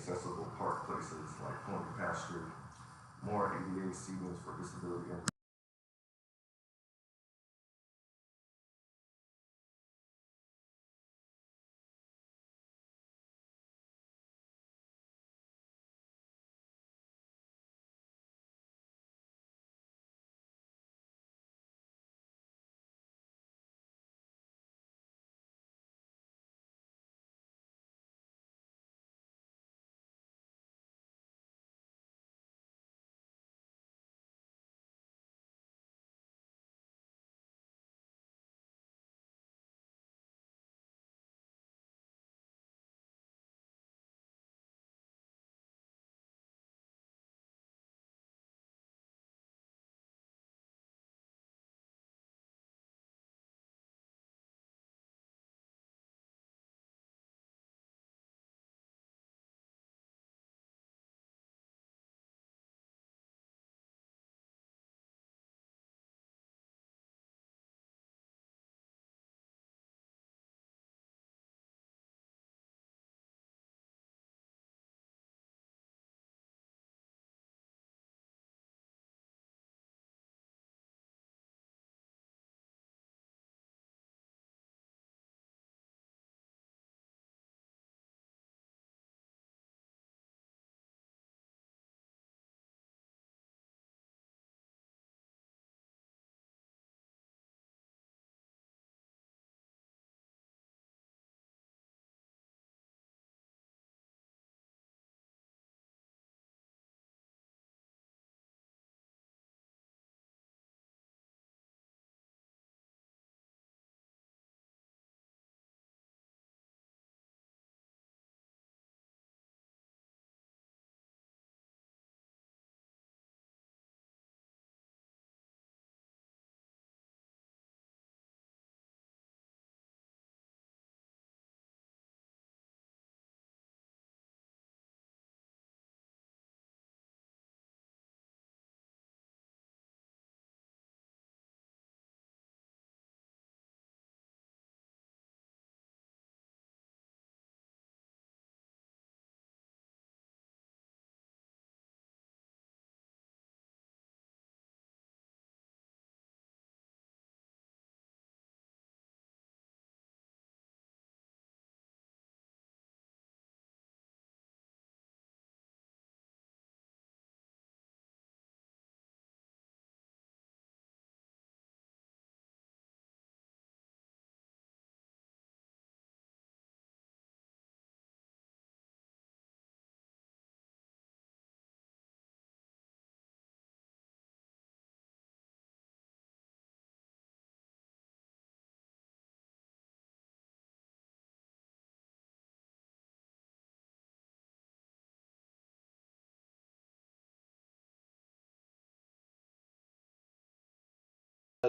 accessible park places like Pony Pasture, more ADA seatings for disability and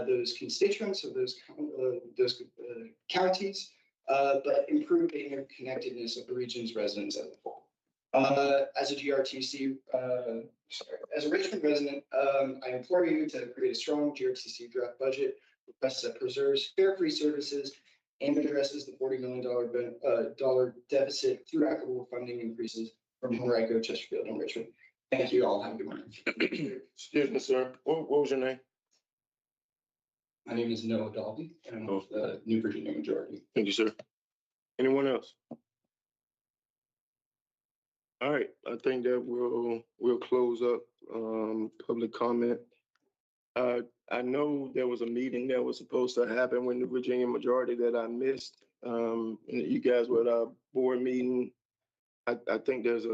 those constituents of those counties, but improve the interconnectedness of the region's residents as a whole. As a GRTC, as a Richmond resident, I implore you to create a strong GRTC draft budget that preserves fair free services and addresses the $40 million deficit through equitable funding increases from Henrico, Chesterfield, and Richmond. Thank you all. Have a good morning. Excuse me, sir. What was your name? My name is Noah Dalby, and I'm with the New Virginia Majority. Thank you, sir. Anyone else? All right, I think that we'll close up public comment. I know there was a meeting that was supposed to happen with the Virginia Majority that I missed. And you guys were at our board meeting. I think there's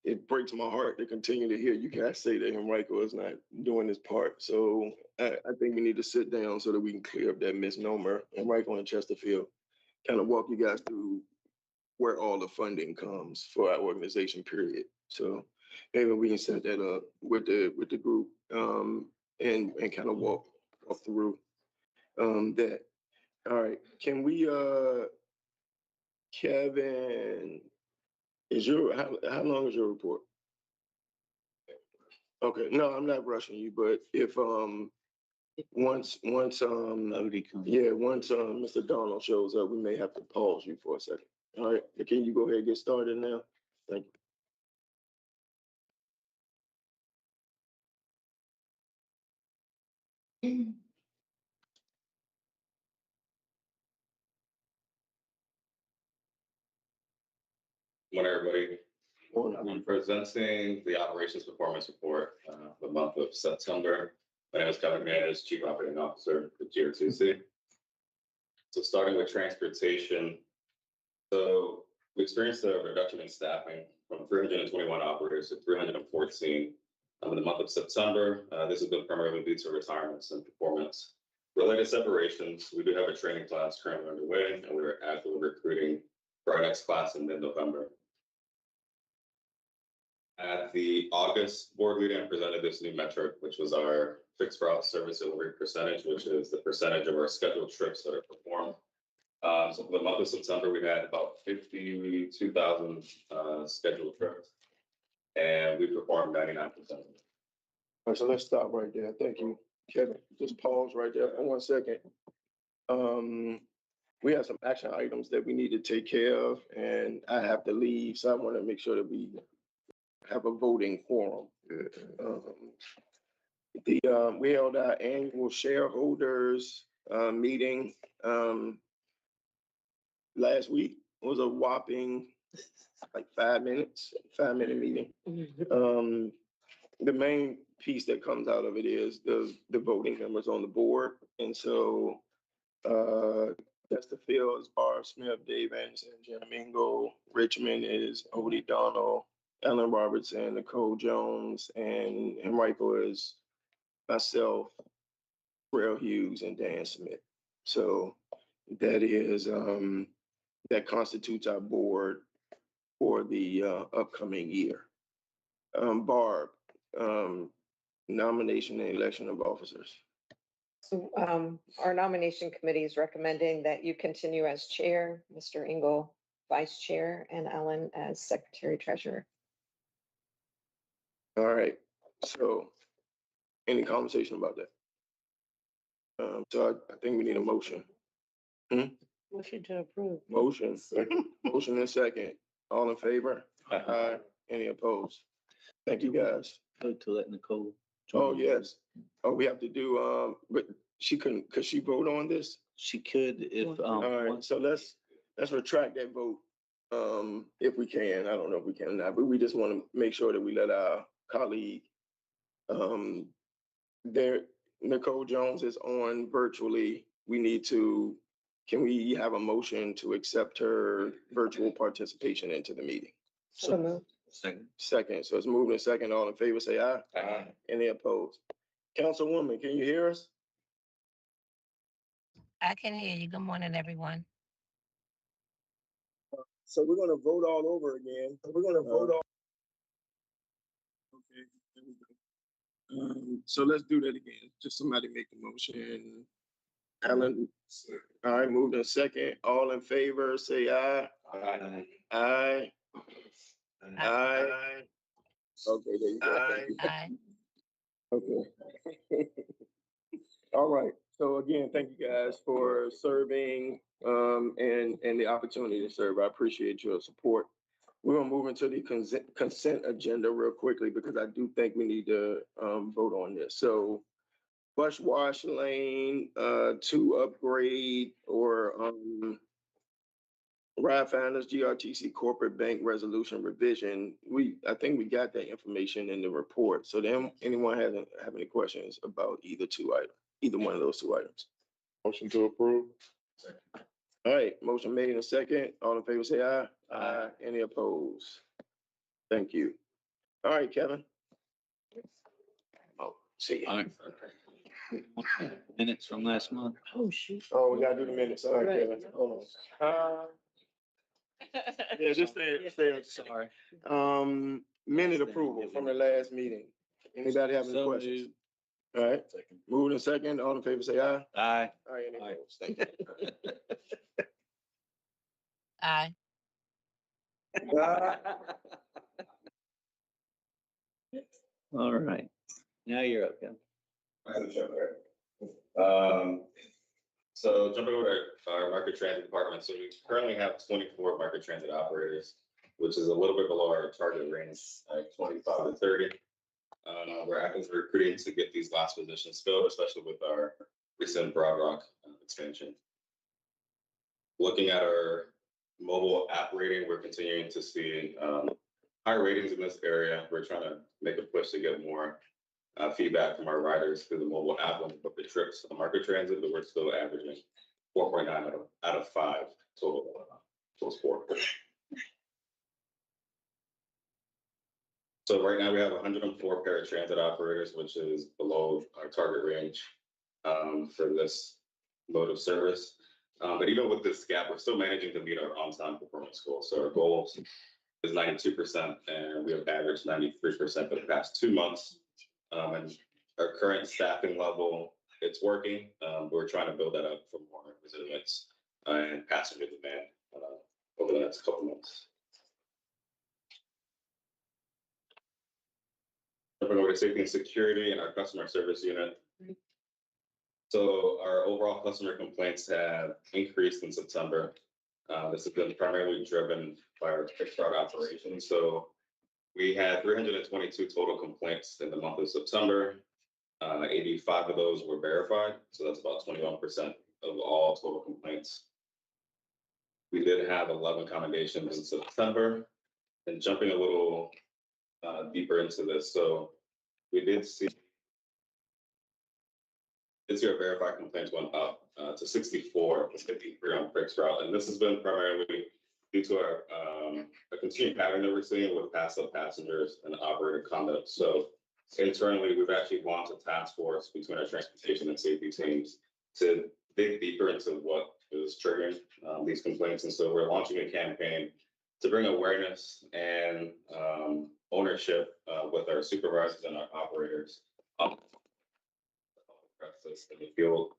it breaks my heart to continue to hear you guys say that Henrico is not doing his part. So I think we need to sit down so that we can clear up that misnomer. Henrico and Chesterfield, kind of walk you guys through where all the funding comes for our organization, period. So maybe we can set that up with the group and kind of walk through that. All right, can we Kevin, is your how long is your report? Okay, no, I'm not rushing you, but if once Mr. Donald shows up, we may have to pause you for a second. All right, can you go ahead and get started now? Thank you. Morning, everybody. Morning. I'm presenting the operations performance report for the month of September. My name is Kevin Mann, Chief Operating Officer for GRTC. So starting with transportation. So we experienced a reduction in staffing from 321 operators to 314 in the month of September. This has been primarily due to retirements and performance related separations. We do have a training class currently underway, and we are actively recruiting for our next class in mid-November. At the August board meeting, I presented this new metric, which was our fixed route service delivery percentage, which is the percentage of our scheduled trips that are performed. So for the month of September, we had about 52,000 scheduled trips, and we performed 99%. All right, so let's stop right there. Thank you, Kevin. Just pause right there for 1 second. We have some action items that we need to take care of, and I have to leave, so I want to make sure that we have a voting quorum. We held our annual shareholders meeting last week. It was a whopping like 5-minute meeting. The main piece that comes out of it is the voting members on the board. And so Chesterfield is Barb Smith, Dave Anderson, Jim Mingle. Richmond is Odie Donald, Ellen Robertson, Nicole Jones, and Henrico is myself, Rail Hughes, and Dan Smith. So that is that constitutes our board for the upcoming year. Barb, nomination and election of officers. So our nomination committee is recommending that you continue as chair, Mr. Engel, vice chair, and Ellen as secretary treasurer. All right, so any conversation about that? So I think we need a motion. Motion to approve. Motion and second. All in favor? Aye. Any opposed? Thank you, guys. Go to let Nicole. Oh, yes. Oh, we have to do, but she couldn't, could she vote on this? She could if, All right, so let's retract that vote, if we can. I don't know if we can or not, but we just want to make sure that we let our colleague, Nicole Jones is on virtually. We need to, can we have a motion to accept her virtual participation into the meeting? So moved. Second. Second, so it's moved and second. All in favor, say aye. Aye. Any opposed? Councilwoman, can you hear us? I can hear you. Good morning, everyone. So we're gonna vote all over again. We're gonna vote all. Okay, there we go. So let's do that again. Just somebody make the motion. Alan, all right, moved in second. All in favor, say aye. Aye. Aye. Aye. Okay, there you go. Thank you. Aye. Okay. All right. So again, thank you guys for serving and the opportunity to serve. I appreciate your support. We're gonna move into the consent agenda real quickly because I do think we need to vote on this. So Bush Wash Lane 2 upgrade or RideFinders GRTC corporate bank resolution revision. I think we got that information in the report. So then anyone have any questions about either one of those two items? Motion to approve. All right, motion made in a second. All in favor, say aye. Aye. Any opposed? Thank you. All right, Kevin. Oh, see. All right. Minutes from last month. Oh, shoot. Oh, we gotta do the minutes. All right, Right. Kevin. Hold on. Yeah, just stay. Sorry. Minute approval from the last meeting. Anybody have any So questions? moved. All right, Second. moving in second. All in favor, say aye. Aye. All right, any Aye. opposed? Thank you. Aye. All right. Now you're up, Kevin. So So jumping over to our market transit department, so we currently have 24 market transit operators, which is a little bit below our target range, like 25 to 30. We're actively recruiting to get these last positions filled, especially with our recent Broad Rock expansion. Looking at our mobile app rating, we're continuing to see higher ratings in this area. We're trying to make a push to get more feedback from our riders through the mobile app when we book the trips on market transit, but we're still averaging 4.9 out of 5 total score. So right now we have 104 paratransit operators, which is below our target range for this mode of service. But even with this gap, we're still managing to meet our on-time performance goals. So our goal is 92%, and we have averaged 93% for the past 2 months. And our current staffing level, it's working. We're trying to build that up for more resilience and passenger demand over the next couple months. Jumping over to safety and security and our customer service unit. So our overall customer complaints have increased in September. This has been primarily driven by our fixed route operations. So we had 322 total complaints in the month of September. 85 of those were verified. So that's about 21% of all total complaints. We did have 11 commendations in September. And jumping a little deeper into this. So we did see our verified complaints went up to 64, 53 on fixed route. And this has been primarily due to our a continued pattern that we're seeing with pass-up passengers and operator conduct. So internally, we've actually launched a task force between our transportation and safety teams to dig deeper into what is triggering these complaints. And so we're launching a campaign to bring awareness and ownership with our supervisors and our operators up in the field,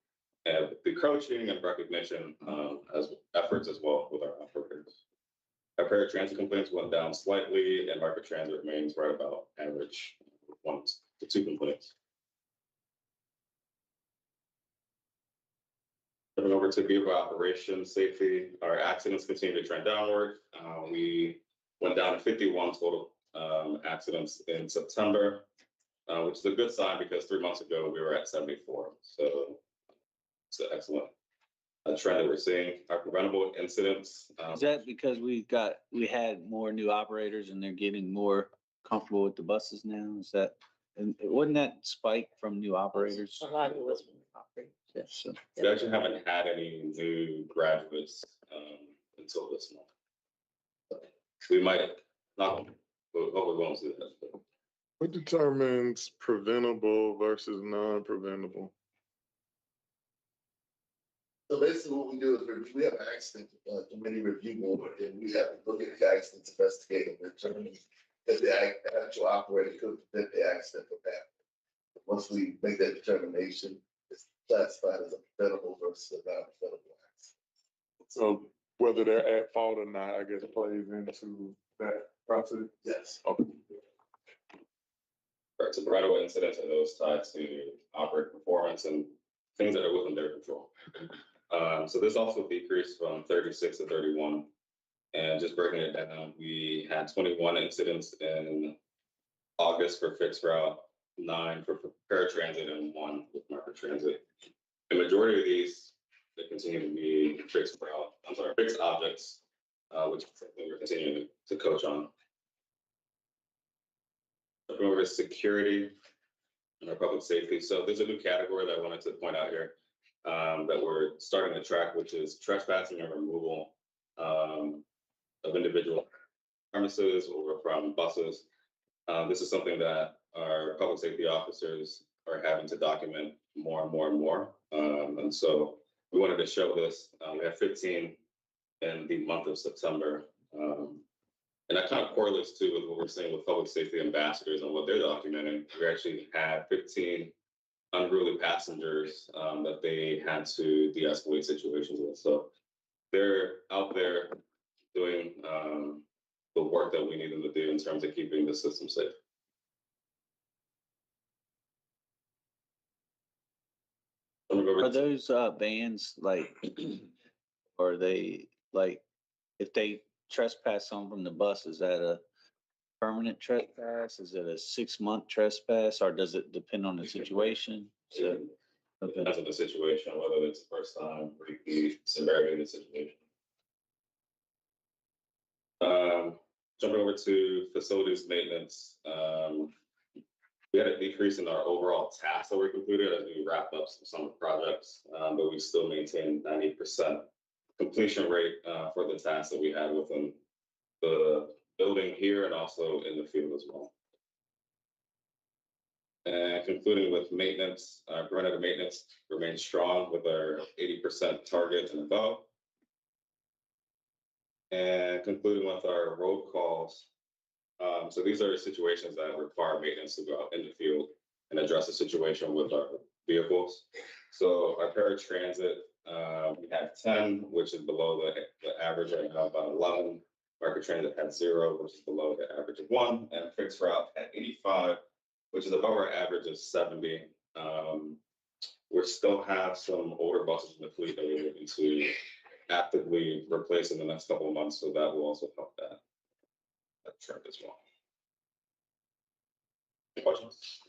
and the coaching and recognition as efforts as well with our operators. Our paratransit complaints went down slightly, and market transit remains right about average 1 to 2 complaints. Coming over to vehicle operations safety, our accidents continue to trend downward. We went down to 51 total accidents in September, which is a good sign because 3 months ago we were at 74. So it's an excellent trend that we're seeing. Our preventable incidents. Is that because we had more new operators and they're getting more comfortable with the buses now? Is that, and wasn't that spike from new operators? A lot of it was operators. Yeah, so. We actually haven't had any new graduates until this month. So we might not, but we won't see that. But. What determines preventable versus non-preventable? So basically what we do is we have an accident committee review board, and we have to look at the accidents, investigate, and determine if the actual operator could prevent the accident from happening. Once we make that determination, it's classified as a preventable versus a non-preventable accident. So whether they're at fault or not, I guess plays into that process? Yes. Okay. Right, so preventable incidents are those tied to operator performance and things that are within their control. So this also decreased from 36 to 31. And just breaking it down, we had 21 incidents in August for fixed route, 9 for paratransit, and 1 with market transit. The majority of these, they continue to be fixed objects, which we're continuing to coach on. Looking over to security and our public safety. So there's a new category that I wanted to point out here that we're starting to track, which is trespassing and removal of individual premises or from buses. This is something that our public safety officers are having to document more and more and more. And so we wanted to show this. We had 15 in the month of September. And that kind of correlates too with what we're seeing with public safety ambassadors and what they're documenting. We actually had 15 unruly passengers that they had to de-escalate situations with. So they're out there doing the work that we need them to do in terms of keeping the system safe. Jumping over Are to, those vans like, are they like, if they trespass on from the bus, is that a permanent trespass? Is it a 6-month trespass, or does it depend on the situation? So, okay. depends on the situation, whether it's the first time, repeat, severity of the situation. Jumping over to facilities maintenance, we had a decrease in our overall tasks that were completed as we wrapped up some summer projects, but we still maintained 90% completion rate for the tasks that we had within the building here and also in the field as well. And concluding with maintenance, preventative maintenance remains strong with our 80% target and above. And concluding with our road calls. So these are situations that require maintenance to go out in the field and address the situation with our vehicles. So our paratransit, we have 10, which is below the average right now, about 11. Market transit had 0, which is below the average of 1, and fixed route at 85, which is above our average of 70. We still have some older buses in the fleet that we're looking to actively replace in the next couple of months, so that will also help that trend as well. Any questions?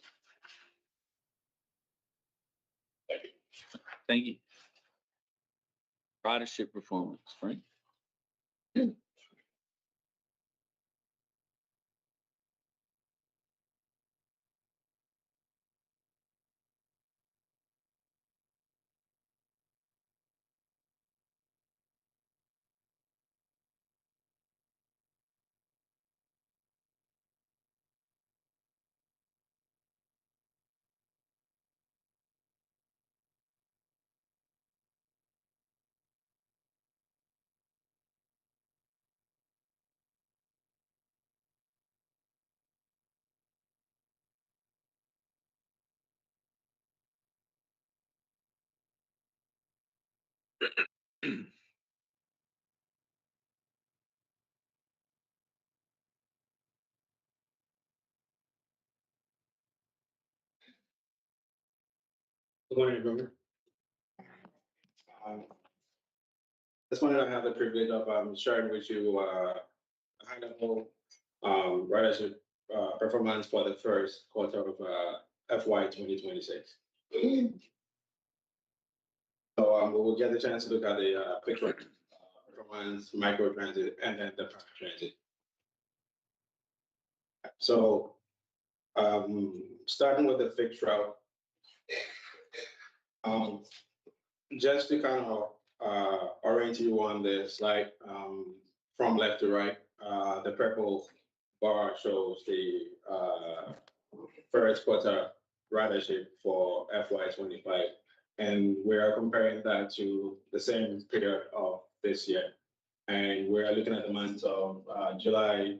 Thank you. Thank you. Ridership performance, Frank? Good morning, everyone. This morning I have the privilege of sharing with you a high level ridership performance for the first quarter of FY 2026. So we will get the chance to look at the picture performance, micro transit, and then the transit. So starting with the fixed route, just to kind of orient you on the slide from left to right, the purple bar shows the first quarter ridership for FY25, and we are comparing that to the same period of this year. And we're looking at the months of July,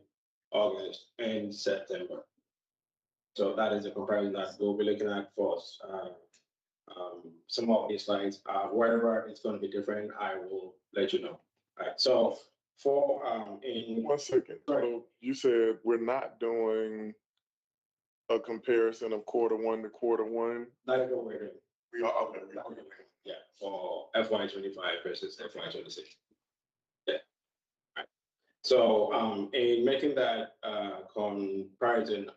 August, and September. So that is a comparison that we'll be looking at for some of these slides. Wherever it's going to be different, I will let you know. All right. So for in 1 second. So you said we're not doing a comparison of Q1 to Q1. That is what we're doing. We are okay. Yeah, for FY25 versus FY26. Yeah. All right. So in making that comparison,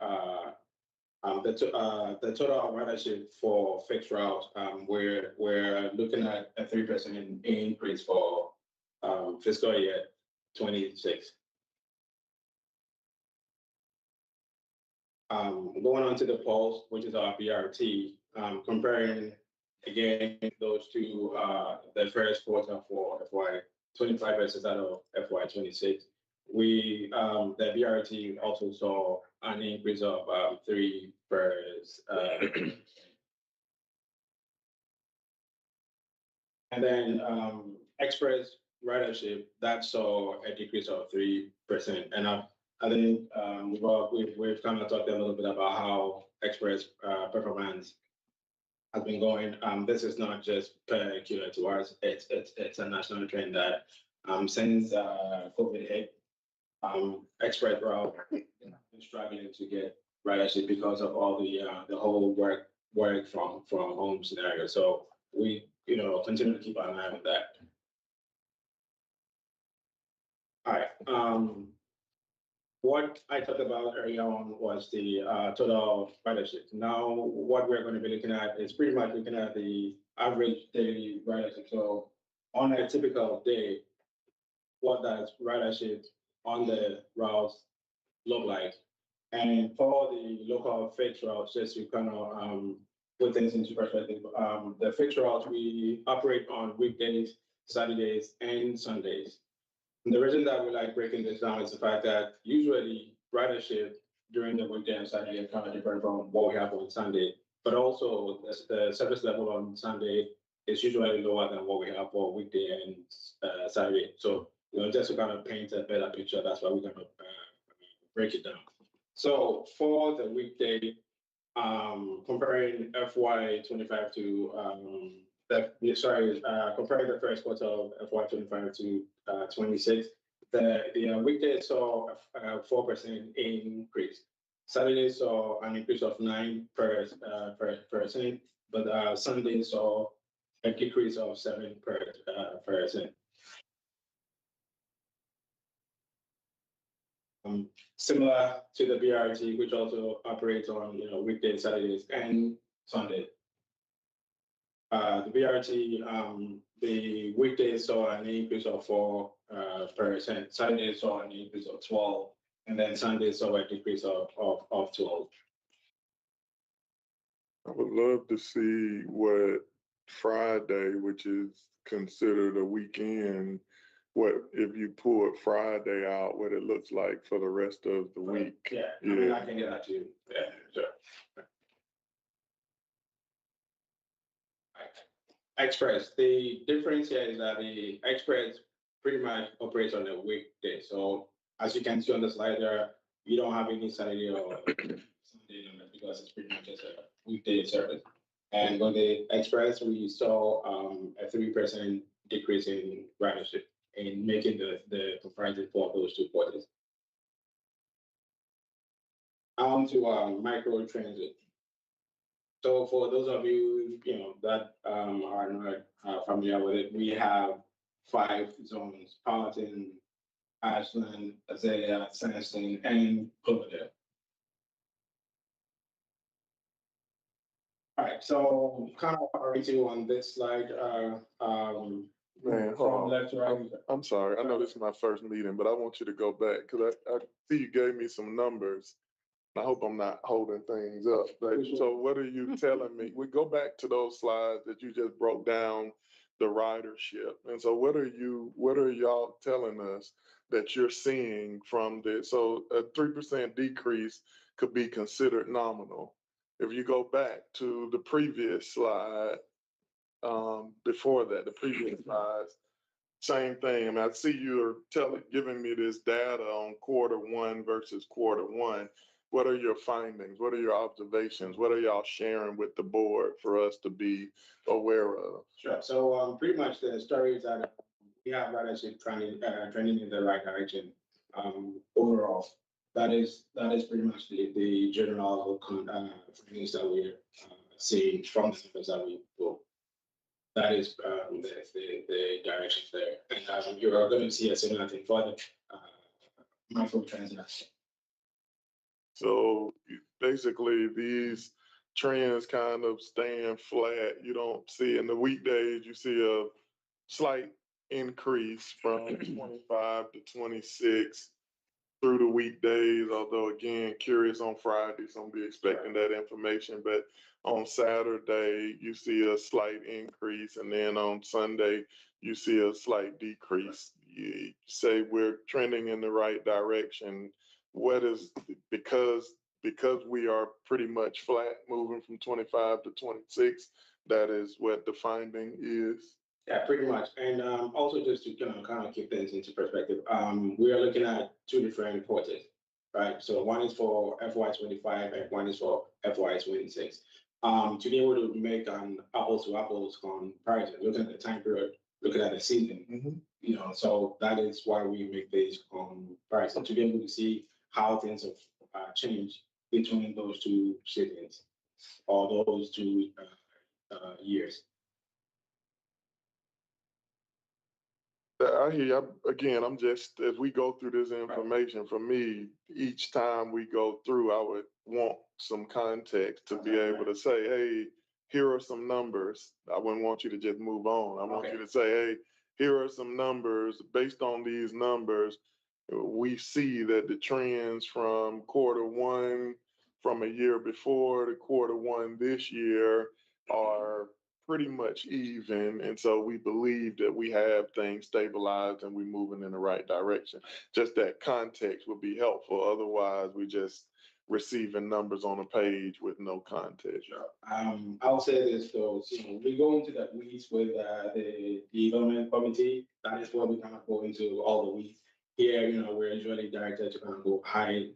the total ridership for fixed route, we're looking at a 3% increase for fiscal year 26. Going on to the pulse, which is our BRT, comparing again those two, the first quarter for FY25 versus that of FY26. We the BRT also saw an increase of 3%. And then express ridership, that saw a decrease of 3%. And I think we've kind of talked a little bit about how express performance has been going. This is not just peculiar to us; it's a national trend that since COVID hit, express route been struggling to get ridership because of all the whole work from home scenario. So we, continue to keep an eye on that. All right, what I talked about earlier on was the total ridership. Now, what we're going to be looking at is pretty much looking at the average daily ridership. So on a typical day, what does ridership on the routes look like? And for the local fixed routes, just to kind of put things into perspective, the fixed routes, we operate on weekdays, Saturdays, and Sundays. And the reason that we like breaking this down is the fact that usually ridership during the weekday and Saturday is kind of different from what we have on Sunday. But also the service level on Sunday is usually lower than what we have for weekday and Saturday. So, just to kind of paint a better picture, that's why we're going to break it down. So for the weekday, comparing FY25 to comparing the first quarter of FY25 to 26, the weekday saw a 4% increase. Saturday saw an increase of 9%, but Sunday saw a decrease of 7%. Similar to the BRT, which also operates on weekdays, Saturdays, and Sunday. The BRT, the weekdays saw an increase of 4%. Saturdays saw an increase of 12%, and then Sunday saw a decrease of 12%. I would love to see what Friday, which is considered a weekend, what if you pull Friday out, what it looks like for the rest of the week. Yeah, I mean, I can get that to you. Yeah, sure. Express, the difference here is that the Express pretty much operates on a weekday. So as you can see on the slide there, you don't have any Saturday or Sunday numbers because it's pretty much just a weekday service. And with the Express, we saw a 3% decrease in ridership, in making the comparison for those two quarters. On to micro transit. So for those of you, that are not familiar with it, we have 5 zones: Palatine, Ashland, Azalea, Sandstone, and Cloverdale. All right, so kind of priority on this slide. Man, hold from on. left to right. I'm sorry. I know this is my first meeting, but I want you to go back because I see you gave me some numbers. I hope I'm not holding things up. But, so what are you telling me? We go back to those slides that you just broke down the ridership. And so what are y'all telling us that you're seeing from this? So a 3% decrease could be considered nominal. If you go back to the previous slide, before that, the previous slides, same thing. I mean, I see you're giving me this data on Q1 versus Q1. What are your findings? What are your observations? What are y'all sharing with the board for us to be aware of? Sure. So pretty much the story is that we have ridership trending in the right direction. Overall, that is pretty much the general findings that we're seeing from the numbers that we pull. That is the direction there. And you are going to see a similar thing for the micro transaction. So basically these trends kind of stand flat. You don't see in the weekdays, you see a slight increase from 25 to 26 through the weekdays, although again, curious on Friday, so I'll be expecting that information. But on Saturday, you see a slight increase, and then on Sunday, you see a slight decrease. You say we're trending in the right direction. What is, because we are pretty much flat moving from 25 to 26, that is what the finding is? Yeah, pretty much. And also just to kind of keep things into perspective, we are looking at 2 different quarters, right? So one is for FY25 and one is for FY26. To be able to make an apples to apples comparison, looking at the time period, looking at the season, so that is why we make this comparison, to be able to see how things have changed between those 2 seasons or those 2 years. I hear you. Again, I'm just, as we go through this information, for me, each time we go through, I would want some context to be able to say, hey, here are some numbers. I wouldn't want you to just move on. I want you to say, hey, here are some numbers. Based on these numbers, we see that the trends from Q1 from a year before to Q1 this year are pretty much even. And so we believe that we have things stabilized and we're moving in the right direction. Just that context would be helpful. Otherwise, we just receiving numbers on a page with no context. I'll say this though, we go into the weeds with the development committee. That is where we kind of go into all the weeds. Here, we're usually directed to kind of go high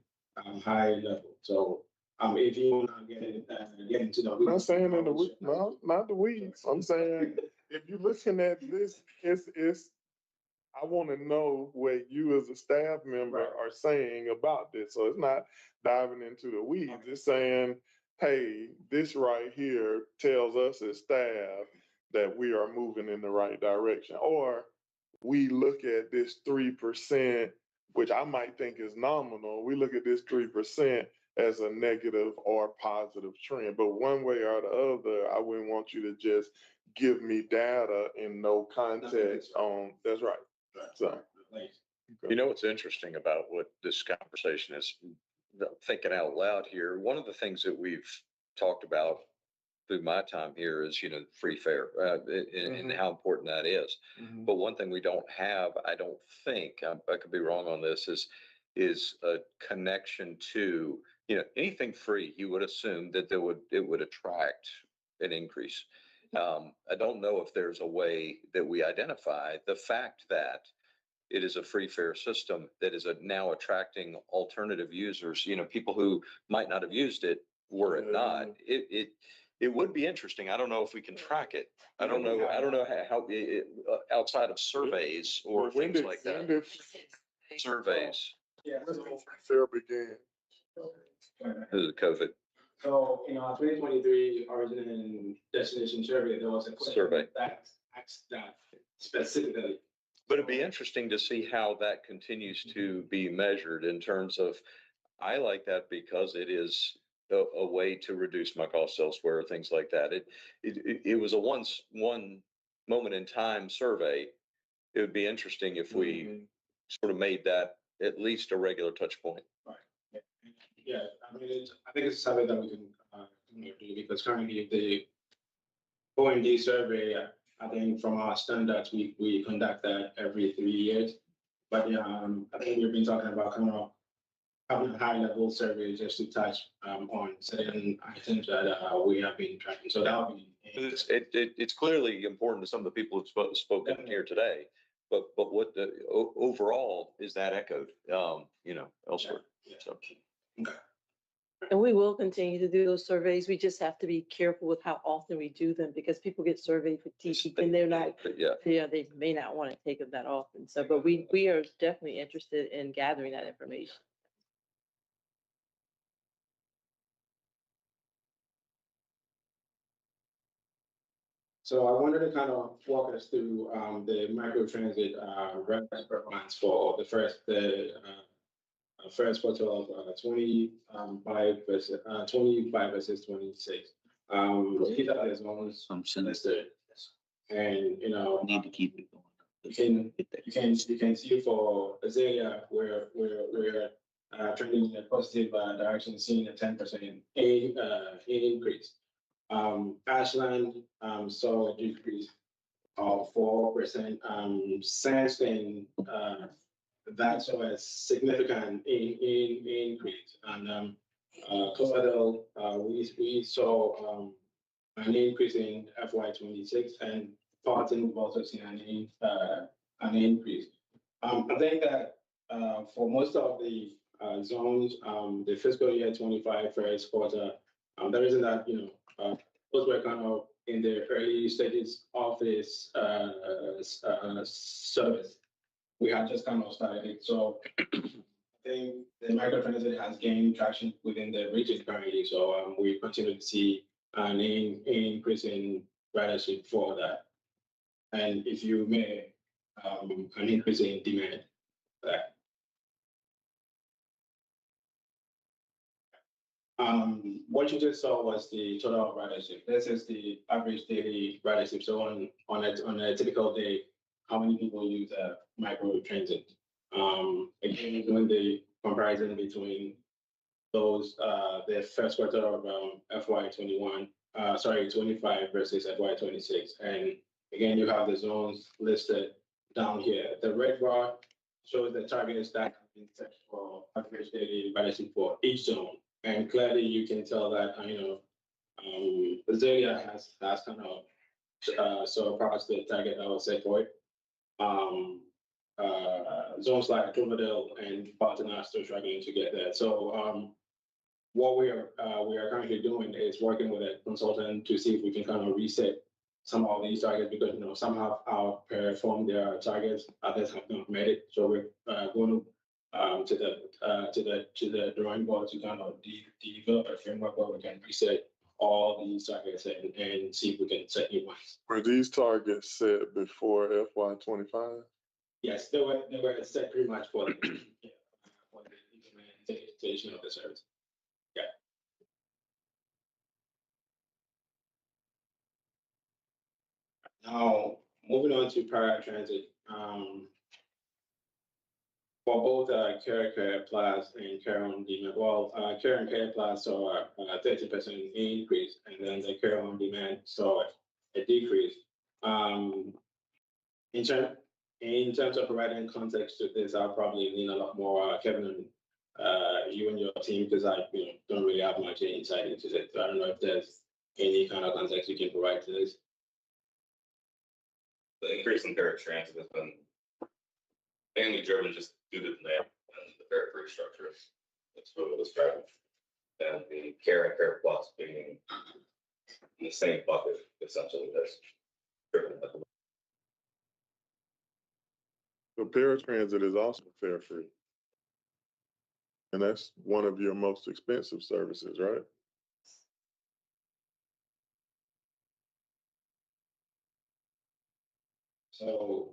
level. So if you want to get into the weeds. I'm not saying in the weeds, no, not the weeds. I'm saying if you're looking at this, it's I want to know what you as a staff member are saying about this. So it's not diving into the weeds. It's saying, hey, this right here tells us as staff that we are moving in the right direction. Or we look at this 3%, which I might think is nominal. We look at this 3% as a negative or positive trend. But one way or the other, I wouldn't want you to just give me data in no context on, that's right. So, you know what's interesting about what this conversation is, thinking out loud here, one of the things that we've talked about through my time here is, free fare and how important that is. But one thing we don't have, I don't think, I could be wrong on this, is a connection to, anything free. You would assume that it would attract an increase. I don't know if there's a way that we identify the fact that it is a free fare system that is now attracting alternative users, people who might not have used it were it not. It would be interesting. I don't know if we can track it. I don't know how outside of surveys or things like that. Surveys. Yeah. When did free fare begin? COVID. So in our 2023 origin and destination survey, there was a question that asked that specifically. But it'd be interesting to see how that continues to be measured in terms of, I like that because it is a way to reduce my costs elsewhere, things like that. It was a one moment in time survey. It would be interesting if we sort of made that at least a regular touch point. Right. Yeah, I think it's something that we can do because currently the OMD survey, I think from our standards, we conduct that every 3 years. But I think we've been talking about kind of having a high level survey just to touch on certain items that we have been tracking. So that would be. It's clearly important to some of the people who've spoken here today. But what overall is that echoed, elsewhere. Yeah. So. Okay. And we will continue to do those surveys. We just have to be careful with how often we do them because people get survey fatigue and they're not, they may not want to take them that often. So, but we are definitely interested in gathering that information. So I wanted to kind of walk us through the microtransit revenue performance for the first quarter of 25 versus 26. Keep that as long as listed. And Need to keep it going. you can see for Azalea where we're trending in a positive direction, seeing a 10% increase. Ashland saw a decrease of 4%. Sandstone that saw a significant increase, and Cloverdale we saw an increase in FY26, and Parton we've also seen an increase. I think that for most of the zones, the fiscal year 25 first quarter, the reason that those were kind of in the early stages of this service. We had just kind of started it. So I think the microtransit has gained traction within the region currently. So we continue to see an increase in ridership for that. And if you may, an increase in demand. What you just saw was the total ridership. This is the average daily ridership. So on a typical day, how many people use a micro transit? Again, doing the comparison between those the first quarter of FY21, 25 versus FY26, and again you have the zones listed down here. The red bar shows the targets that have been set for average daily ridership for each zone. And clearly you can tell that, Azalea has kind of surpassed the target that was set for it. Zones like Cloverdale and Barton are still struggling to get there. So what we are currently doing is working with a consultant to see if we can kind of reset some of these targets, because some have outperformed their targets, others have not met it. So we're going to the drawing board to kind of develop a framework where we can reset all these targets and see if we can set new ones. Were these targets set before FY25? Yes, they were set pretty much for the implementation of the service. Yeah. Now, moving on to paratransit. For both Care Plus and Care on Demand, Care and Care Plus saw a 30% increase, and then the Care on Demand saw a decrease. In terms of providing context to this, I'll probably lean a lot more, Kevin, and you and your team, because I don't really have much insight into it. So I don't know if there's any kind of context you can provide to this. The increase in paratransit has been mainly driven just due to demand and the fare free structure. That's what it was driving. And the Care and Care Plus being in the same bucket, essentially, that's driven by the. So paratransit is also fare free. And that's one of your most expensive services, right? So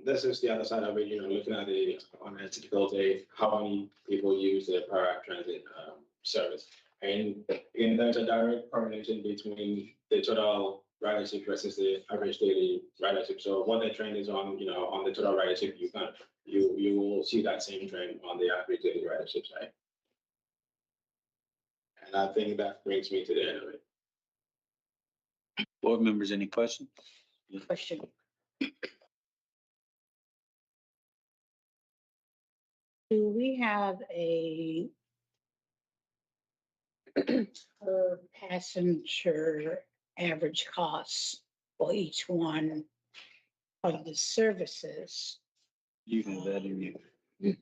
this is the other side of it, looking at on a typical day, how many people use the paratransit service. And again, there's a direct correlation between the total ridership versus the average daily ridership. So what the trend is on, on the total ridership, you will see that same trend on the average daily ridership side. And I think that brings me to the end of it. Board members, any questions? Question. Do we have a per passenger average cost for each one of the services? You have that in you.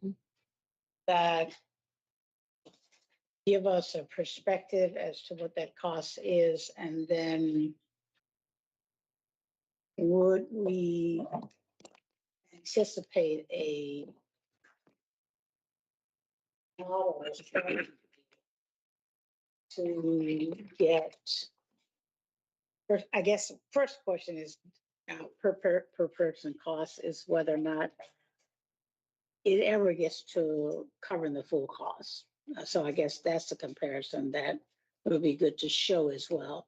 That give us a perspective as to what that cost is, and then would we anticipate a model to get, first, I guess, first question is per person cost is whether or not it ever gets to covering the full cost. So I guess that's the comparison that would be good to show as well.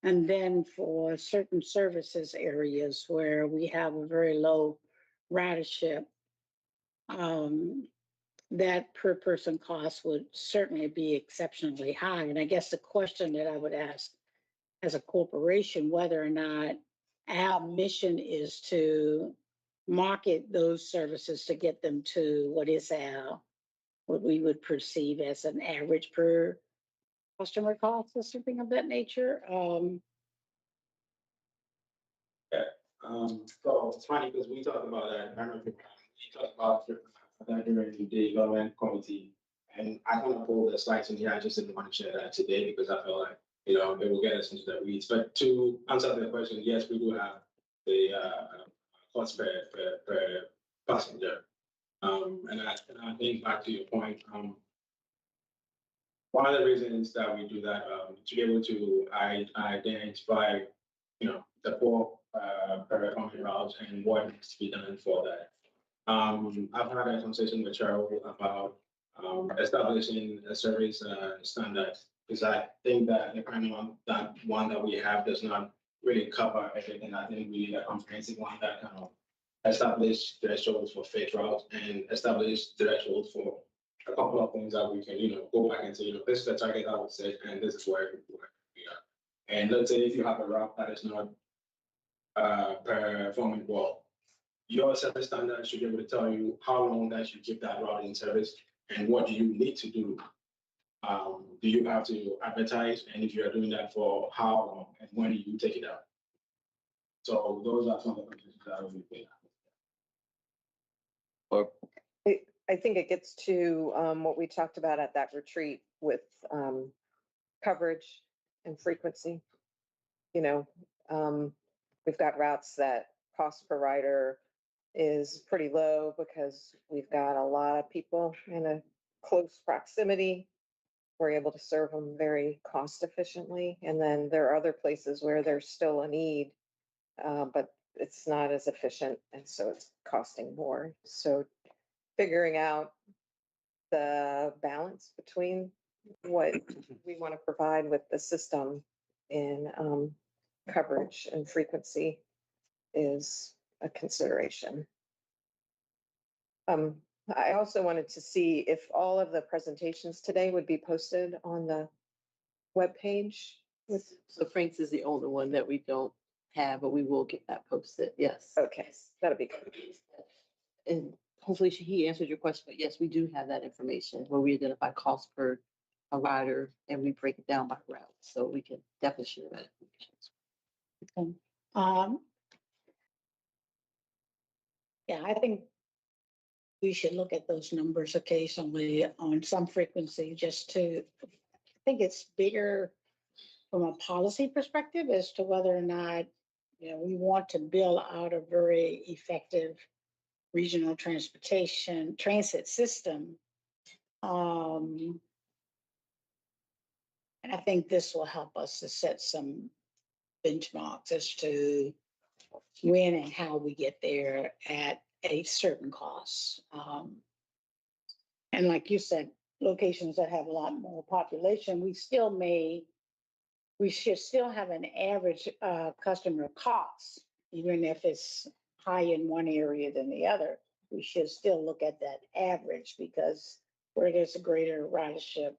And then for certain services areas where we have a very low ridership, that per person cost would certainly be exceptionally high. And I guess the question that I would ask as a corporation, whether or not our mission is to market those services to get them to what we would perceive as an average per customer cost or something of that nature. So it's funny because we talked about that. I don't know if we talked about that during the development committee, and I kind of pulled the slides in here. I just didn't want to share that today because I felt like it will get us into the weeds. But to answer the question, yes, we do have the cost per passenger. And I think back to your point, one of the reasons that we do that to be able to identify, the poor per common routes and what needs to be done for that. I've had a conversation with Cheryl about establishing a service standard, because I think that the kind of one that we have does not really cover everything. I think we need a comprehensive one that kind of establish thresholds for freight routes and establish thresholds for a couple of things that we can, go back and say, this is the target I would set, and this is where we are. And let's say if you have a route that is not performing well, your service standard should be able to tell you how long that you keep that route in service and what do you need to do. Do you have to advertise? And if you are doing that, for how long and when do you take it out? So those are some of the things that I would be. I think it gets to what we talked about at that retreat with coverage and frequency. We've got routes that cost per rider is pretty low because we've got a lot of people in a close proximity. We're able to serve them very cost efficiently. And then there are other places where there's still a need, but it's not as efficient. And so it's costing more. So figuring out the balance between what we want to provide with the system in coverage and frequency is a consideration. I also wanted to see if all of the presentations today would be posted on the webpage. So Frank's is the only one that we don't have, but we will get that posted. Yes. Okay, that'll be good. And hopefully he answered your question, but yes, we do have that information where we identify cost per a rider and we break it down by route. So we can definitely share that information. Yeah, I think we should look at those numbers occasionally on some frequency I think it's bigger from a policy perspective as to whether or not, we want to build out a very effective regional transit system. And I think this will help us to set some benchmarks as to when and how we get there at a certain cost. And like you said, locations that have a lot more population, we should still have an average customer cost, even if it's high in one area than the other. We should still look at that average, because where there's a greater ridership,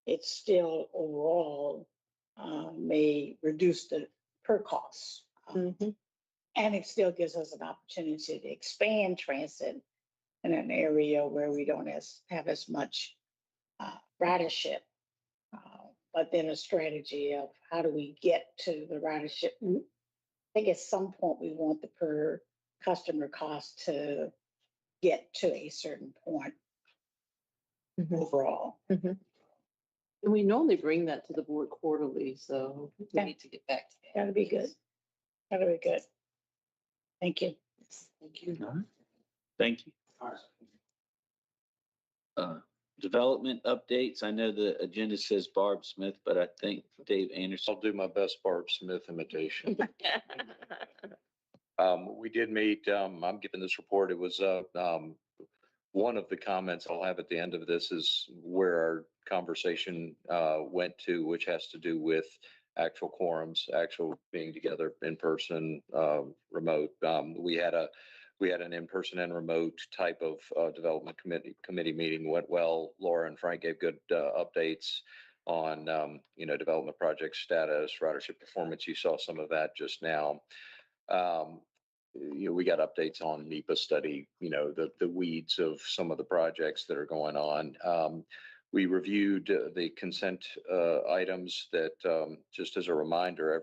it still overall may reduce the per cost. And it still gives us an opportunity to expand transit in an area where we don't have as much ridership. But then a strategy of how do we get to the ridership? I think at some point we want the per customer cost to get to a certain point overall. And we normally bring that to the board quarterly, so we need to get back to that. That'll be good. That'll be good. Thank you. Thank you. All right. Thank you. Development updates. I know the agenda says Barb Smith, but I think Dave Anderson. I'll do my best Barb Smith imitation. We did meet, I'm giving this report. It was one of the comments I'll have at the end of this is where our conversation went to, which has to do with actual quorums, actual being together in person, remote. We had an in-person and remote type of development committee meeting. Went well. Laura and Frank gave good updates on development project status, ridership performance. You saw some of that just now. We got updates on NEPA study, the weeds of some of the projects that are going on. We reviewed the consent items that, just as a reminder,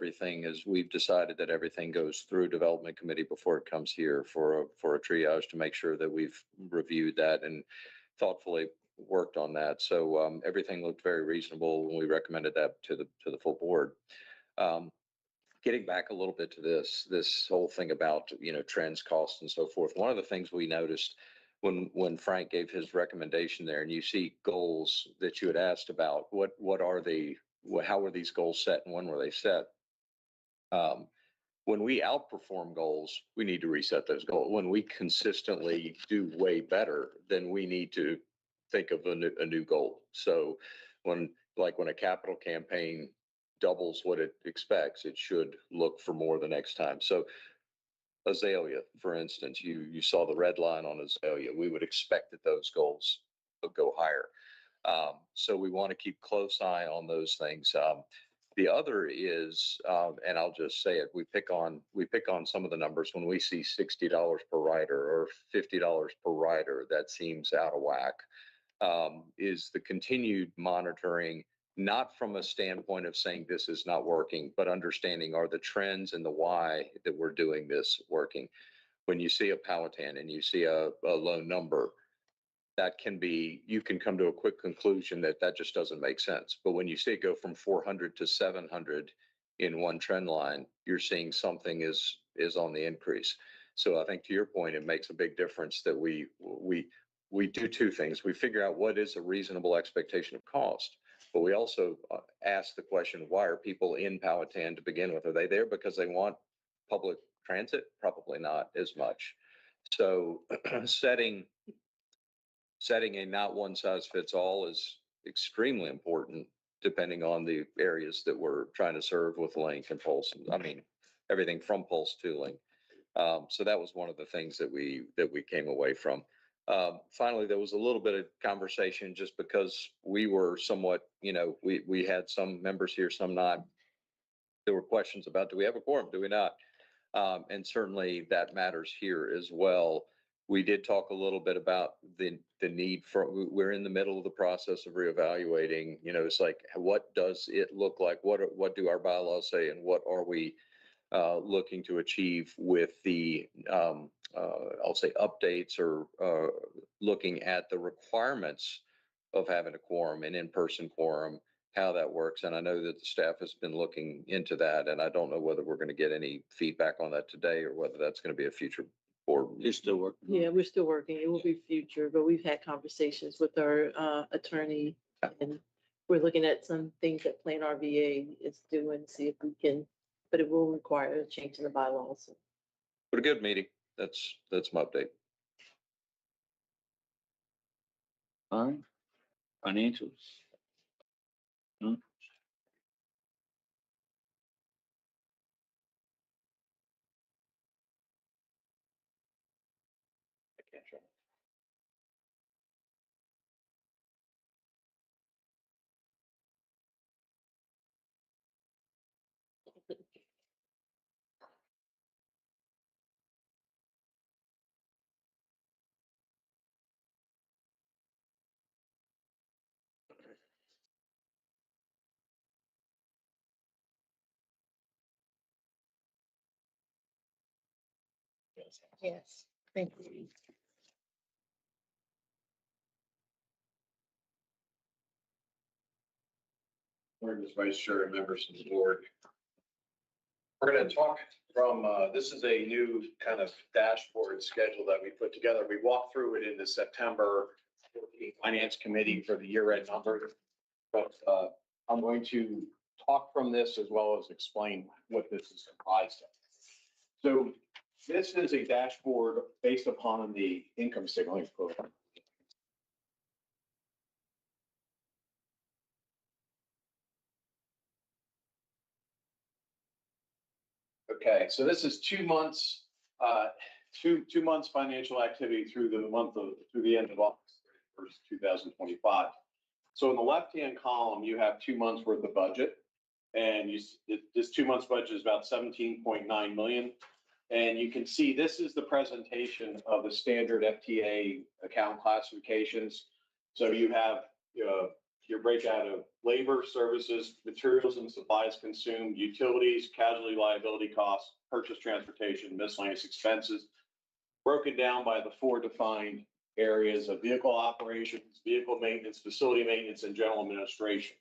we've decided that everything goes through development committee before it comes here for a triage to make sure that we've reviewed that and thoughtfully worked on that. So everything looked very reasonable when we recommended that to the full board. Getting back a little bit to this whole thing about, trends, costs, and so forth. One of the things we noticed when Frank gave his recommendation there, and you see goals that you had asked about, how were these goals set and when were they set? When we outperform goals, we need to reset those goals. When we consistently do way better, then we need to think of a new goal. So when a capital campaign doubles what it expects, it should look for more the next time. So Azalea, for instance, you saw the red line on Azalea. We would expect that those goals will go higher. So we want to keep close eye on those things. The other is, and I'll just say it, we pick on some of the numbers when we see $60 per rider or $50 per rider, that seems out of whack. Is the continued monitoring, not from a standpoint of saying this is not working, but understanding are the trends and the why that we're doing this working. When you see a Powhatan and you see a low number, that can be, you can come to a quick conclusion that just doesn't make sense. But when you see it go from 400 to 700 in one trend line, you're seeing something is on the increase. So I think to your point, it makes a big difference that we do two things. We figure out what is a reasonable expectation of cost, but we also ask the question, why are people in Powhatan to begin with? Are they there because they want public transit? Probably not as much. So setting a not one size fits all is extremely important, depending on the areas that we're trying to serve with Link and Pulse. I mean, everything from Pulse to Link. So that was one of the things that we came away from. Finally, there was a little bit of conversation just because we were somewhat, we had some members here, some not. There were questions about, do we have a quorum? Do we not? And certainly that matters here as well. We did talk a little bit about the need for, we're in the middle of the process of reevaluating, it's like, what does it look like? What do our bylaws say? And what are we looking to achieve with the, I'll say updates or looking at the requirements of having a quorum, an in-person quorum, how that works. And I know that the staff has been looking into that, and I don't know whether we're going to get any feedback on that today or whether that's going to be a future board. You're still working? Yeah, we're still working. It will be future, but we've had conversations with our attorney, and we're looking at some things that Plan RVA is doing, see if we can, but it will require a change in the bylaws. But a good meeting. That's my update. All right. Financials. Hmm? I can't show. Yes, thank you. Morning, Ms. Vice Chair and members of the board. We're going to talk from, this is a new kind of dashboard schedule that we put together. We walked through it in the September Finance Committee for the year-end number. But I'm going to talk from this as well as explain what this is comprised of. So this is a dashboard based upon the income signaling program. Okay, so this is 2 months, 2 months financial activity through the end of August 1st, 2025. So in the left-hand column, you have 2 months worth of budget, and this 2 months budget is about 17.9 million. And you can see this is the presentation of the standard FTA account classifications. So you have your breakout of labor, services, materials and supplies consumed, utilities, casualty liability costs, purchase transportation, miscellaneous expenses, broken down by the 4 defined areas of vehicle operations, vehicle maintenance, facility maintenance, and general administration.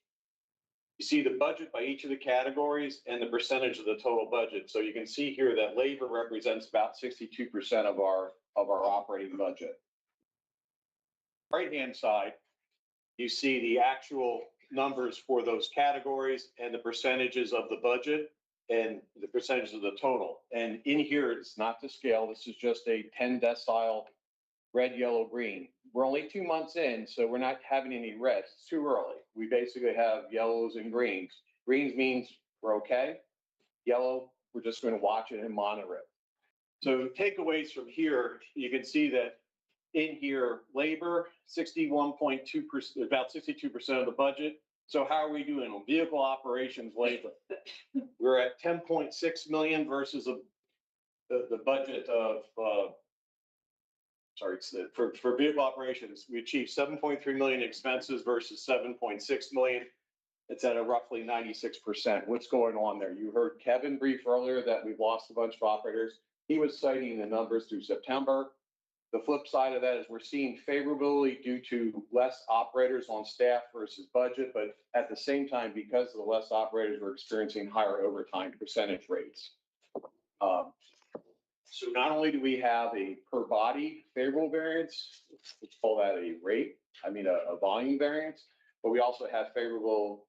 You see the budget by each of the categories and the percentage of the total budget. So you can see here that labor represents about 62% of our operating budget. Right-hand side, you see the actual numbers for those categories and the percentages of the budget. and the percentage of the total. And in here, it's not to scale. This is just a 10 decile red, yellow, green. We're only 2 months in, so we're not having any reds. It's too early. We basically have yellows and greens. Greens means we're okay. Yellow, we're just going to watch it and monitor it. So takeaways from here, you can see that in here, labor, 61.2%, about 62% of the budget. So how are we doing on vehicle operations labor? We're at 10.6 million versus the budget of, for vehicle operations, we achieved 7.3 million expenses versus 7.6 million. It's at a roughly 96%. What's going on there? You heard Kevin brief earlier that we've lost a bunch of operators. He was citing the numbers through September. The flip side of that is we're seeing favorability due to less operators on staff versus budget, but at the same time, because of the less operators, we're experiencing higher overtime percentage rates. So not only do we have a per body favorable variance, let's call that a volume variance, but we also have favorable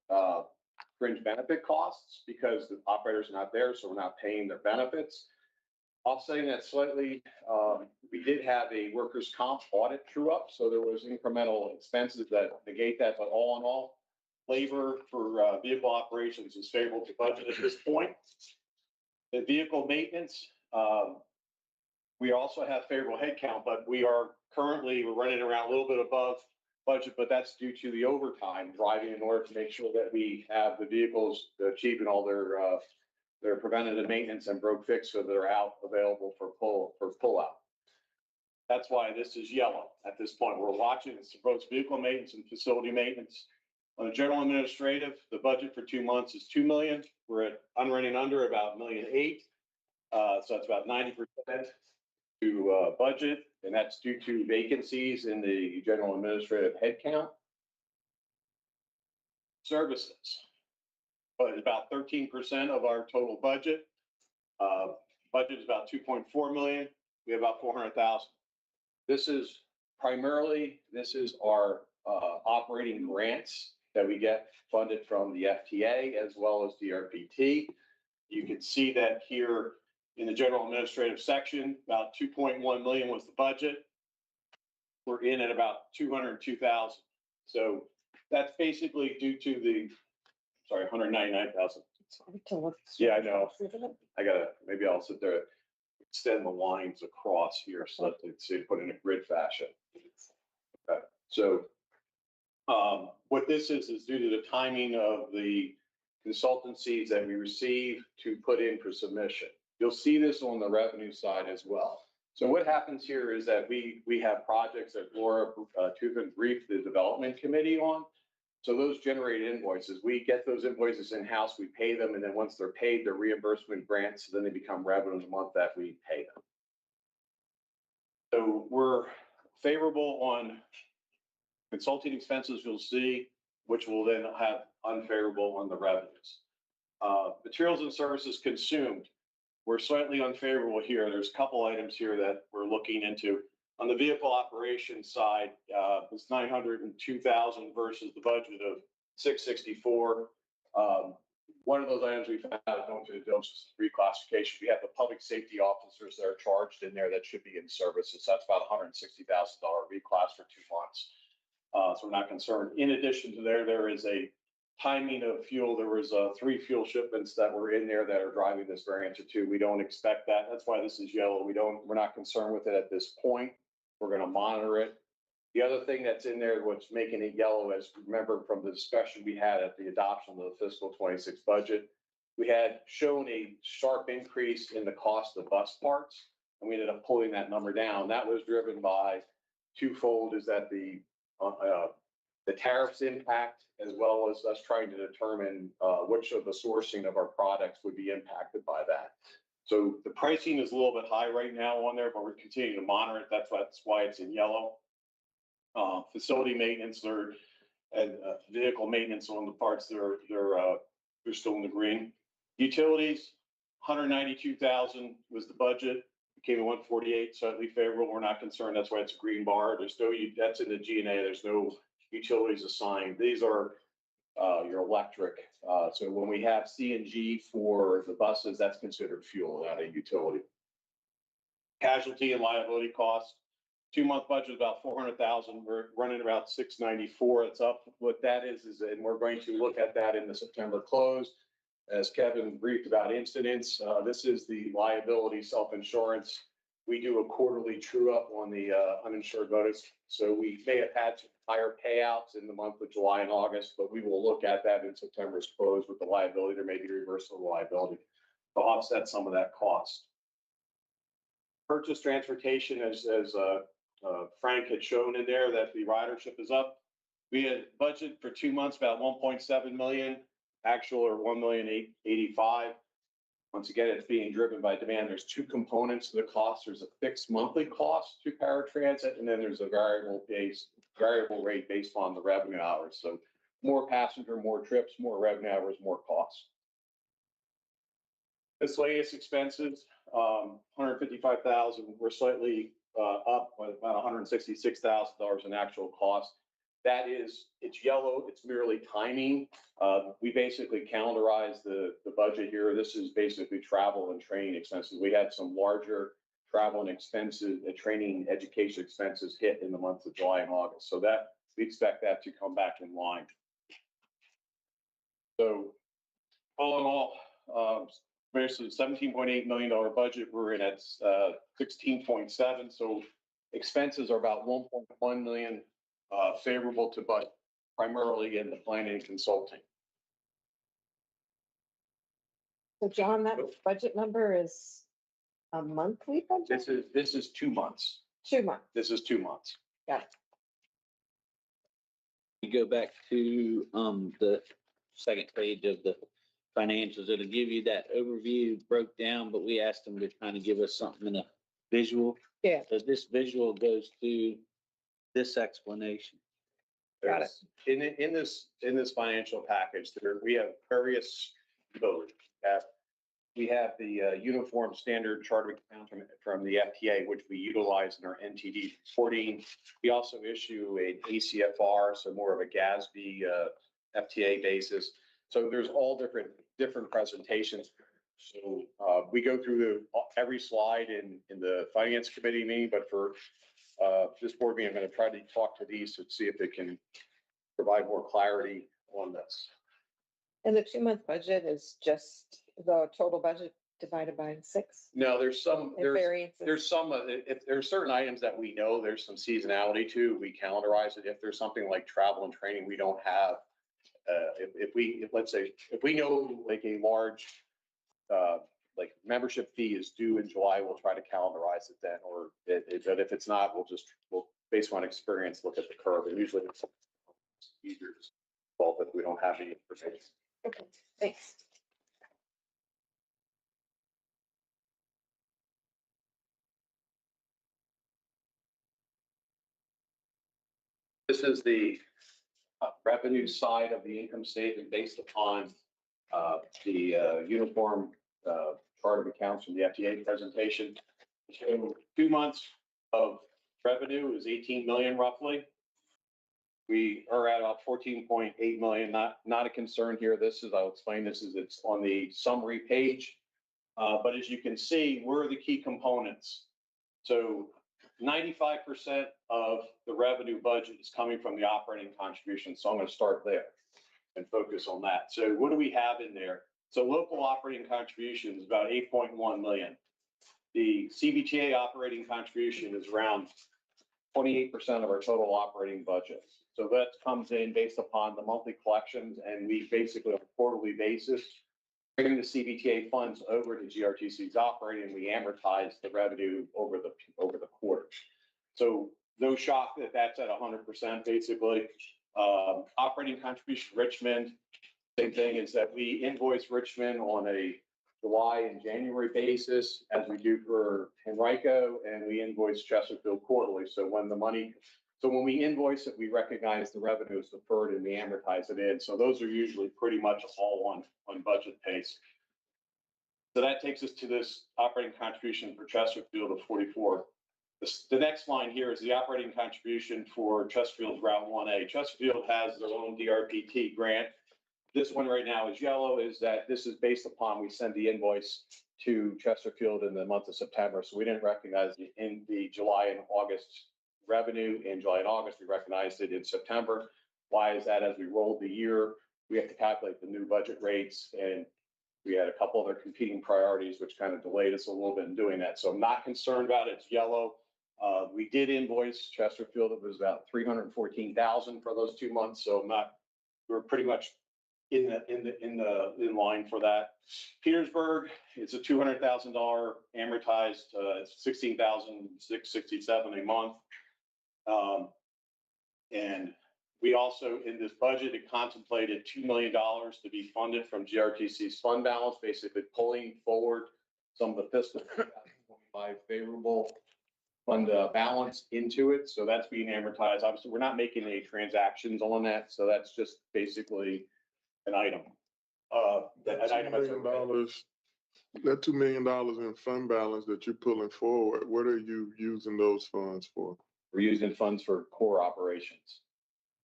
fringe benefit costs because the operators are not there, so we're not paying their benefits. Offsetting that slightly, we did have a workers' comp audit true up, so there was incremental expenses that negate that, but all in all, labor for vehicle operations is favorable to budget at this point. The vehicle maintenance, we also have favorable headcount, but we're running around a little bit above budget, but that's due to the overtime driving in order to make sure that we have the vehicles achieving all their preventative maintenance and broke fix so they're out available for pull out. That's why this is yellow at this point. We're watching it's both vehicle maintenance and facility maintenance. On the general administrative, the budget for 2 months is 2 million. We're at running under about 1.8 million. So that's about 90% to budget, and that's due to vacancies in the general administrative headcount. Services. But it's about 13% of our total budget. Budget is about 2.4 million. We have about 400,000. This is our operating grants that we get funded from the FTA as well as DRPT. You can see that here in the general administrative section, about 2.1 million was the budget. We're in at about 202,000. So that's basically due to 199,000. Yeah, I know. Maybe I'll sit there, extend the lines across here so that it's put in a grid fashion. Okay. So what this is due to the timing of the consultancies that we receive to put in for submission. You'll see this on the revenue side as well. So what happens here is that we have projects that Laura Tufin briefed the development committee on. So those generate invoices. We get those invoices in-house, we pay them, and then once they're paid, they're reimbursement grants, so then they become revenue the month that we pay them. So we're favorable on consulting expenses, you'll see, which will then have unfavorable on the revenues. Materials and services consumed. We're slightly unfavorable here. There's a couple items here that we're looking into. On the vehicle operations side, it's 902,000 versus the budget of 664. One of those items we found out going through the diligence reclassification, we have the public safety officers that are charged in there that should be in services. So that's about $160,000 reclass for 2 months. So we're not concerned. In addition to there is a timing of fuel. There was 3 fuel shipments that were in there that are driving this variance or 2. We don't expect that. That's why this is yellow. We're not concerned with it at this point. We're going to monitor it. The other thing that's in there, what's making it yellow, is remember from the discussion we had at the adoption of the fiscal 26 budget, we had shown a sharp increase in the cost of bus parts, and we ended up pulling that number down. That was driven by twofold: is that the tariffs impact, as well as us trying to determine which of the sourcing of our products would be impacted by that. So the pricing is a little bit high right now on there, but we're continuing to monitor it. That's why it's in yellow. Facility maintenance and vehicle maintenance on the parts, they're still in the green. Utilities, 192,000 was the budget. It came in 148, slightly favorable. We're not concerned. That's why it's a green bar. That's in the G&A. There's no utilities assigned. These are your electric. So when we have CNG for the buses, that's considered fuel, not a utility. Casualty and liability costs. 2-month budget is about 400,000. We're running about 694. It's up. What that is, and we're going to look at that in the September close. As Kevin briefed about incidents, this is the liability self-insurance. We do a quarterly true up on the uninsured motorists. So we may have had higher payouts in the month of July and August, but we will look at that in September's close with the liability. There may be reversal of liability to offset some of that cost. Purchase transportation, as Frank had shown in there, that the ridership is up. We had budget for 2 months, about 1.7 million, actual or 1,000,885. Once again, it's being driven by demand. There's 2 components to the cost. There's a fixed monthly cost to paratransit, and then there's a variable rate based on the revenue hours. So more passenger, more trips, more revenue hours, more costs. Miscellaneous expenses, 155,000. We're slightly up by about $166,000 in actual cost. That is, it's yellow. It's merely timing. We basically calendarize the budget here. This is basically travel and training expenses. We had some larger travel and expenses, training, education expenses hit in the months of July and August. So that we expect that to come back in line. So all in all, basically $17.8 million budget. We're in at 16.7. So expenses are about 1.1 million favorable to budget, primarily in the planning and consulting. So John, that budget number is a monthly budget? This is 2 months. 2 months. This is 2 months. Got it. You go back to the second page of the financials. It'll give you that overview broke down, but we asked them to kind of give us something in a visual. Yeah. So this visual goes to this explanation. Got it. In this financial package, we have various abilities. We have the uniform standard chart of account from the FTA, which we utilize in our NTD reporting. We also issue an ACFR, so more of a GASB FTA basis. So there's all different presentations. So we go through every slide in the finance committee meeting, but for this board meeting, I'm going to try to talk to these to see if it can provide more clarity on this. And the 2-month budget is just the total budget divided by 6? No, there's some Variances? if there's certain items that we know there's some seasonality to, we calendarize it. If there's something like travel and training, we don't have. Let's say if we know like a large like membership fee is due in July, we'll try to calendarize it then. Or but if it's not, we'll based on experience look at the curve. And usually it's easier to solve if we don't have any information. Okay, thanks. This is the revenue side of the income statement based upon the uniform chart of accounts from the FDA presentation. So 2 months of revenue is 18 million roughly. We are at about 14.8 million. Not a concern here. I'll explain this it's on the summary page. But as you can see, where are the key components? So 95% of the revenue budget is coming from the operating contribution. So I'm going to start there and focus on that. So what do we have in there? So local operating contribution is about 8.1 million. The CBTA operating contribution is around 28% of our total operating budget. So that comes in based upon the monthly collections, and we basically on a quarterly basis bring the CBTA funds over to GRTC's operating, and we amortize the revenue over the quarters. So no shock that that's at 100% basically. Operating contribution Richmond, same thing is that we invoice Richmond on a July and January basis as we do for Henrico, and we invoice Chesterfield quarterly. So when we invoice it, we recognize the revenue is deferred and we amortize it in. So those are usually pretty much all on budget pace. So that takes us to this operating contribution for Chesterfield of 44. The next line here is the operating contribution for Chesterfield's Route 1A. Chesterfield has their own DRPT grant. This one right now is yellow, is that this is based upon, we send the invoice to Chesterfield in the month of September. So we didn't recognize it in the July and August revenue in July and August. We recognized it in September. Why is that? As we rolled the year, we have to calculate the new budget rates, and we had a couple other competing priorities, which kind of delayed us a little bit in doing that. So I'm not concerned about it. It's yellow. We did invoice Chesterfield. It was about $314,000 for those 2 months. So we're pretty much in line for that. Petersburg, it's a $200,000 amortized, $16,667 a month. And we also, in this budget, it contemplated $2 million to be funded from GRTC's fund balance, basically pulling forward some of the fiscal 2025 favorable fund balance into it. So that's being amortized. Obviously, we're not making any transactions on that. So that's just basically an item. That $2 million in fund balance that you're pulling forward, what are you using those funds for? We're using funds for core operations.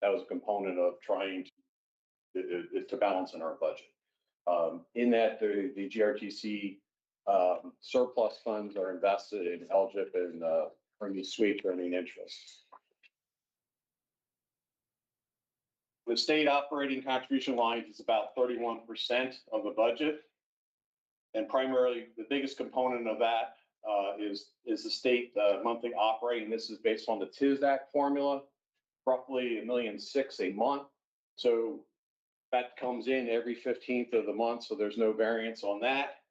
That was a component of trying to balance in our budget. In that, the GRTC surplus funds are invested in LGIP and earning sweep earning interest. The state operating contribution lines is about 31% of the budget. And primarily, the biggest component of that is the state monthly operating. This is based on the TISAC formula, roughly $1.6 million a month. So that comes in every 15th of the month, so there's no variance on that.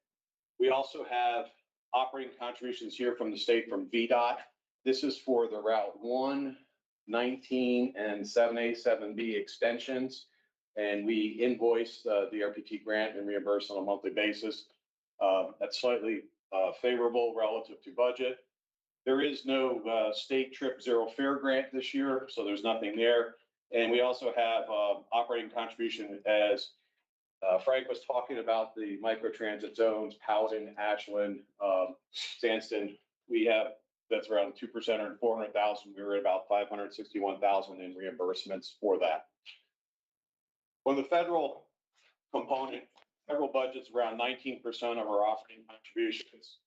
We also have operating contributions here from the state from VDOT. This is for the Route 1, 19, and 7A, 7B extensions. And we invoice the RPT grant and reimburse on a monthly basis. That's slightly favorable relative to budget. There is no state trip zero fare grant this year, so there's nothing there. And we also have operating contribution, as Frank was talking about, the microtransit zones, Powhatan, Ashland, Sandston. We have, that's around 2% or 400,000. We were at about 561,000 in reimbursements for that. On the federal component, federal budget's around 19% of our operating contributions.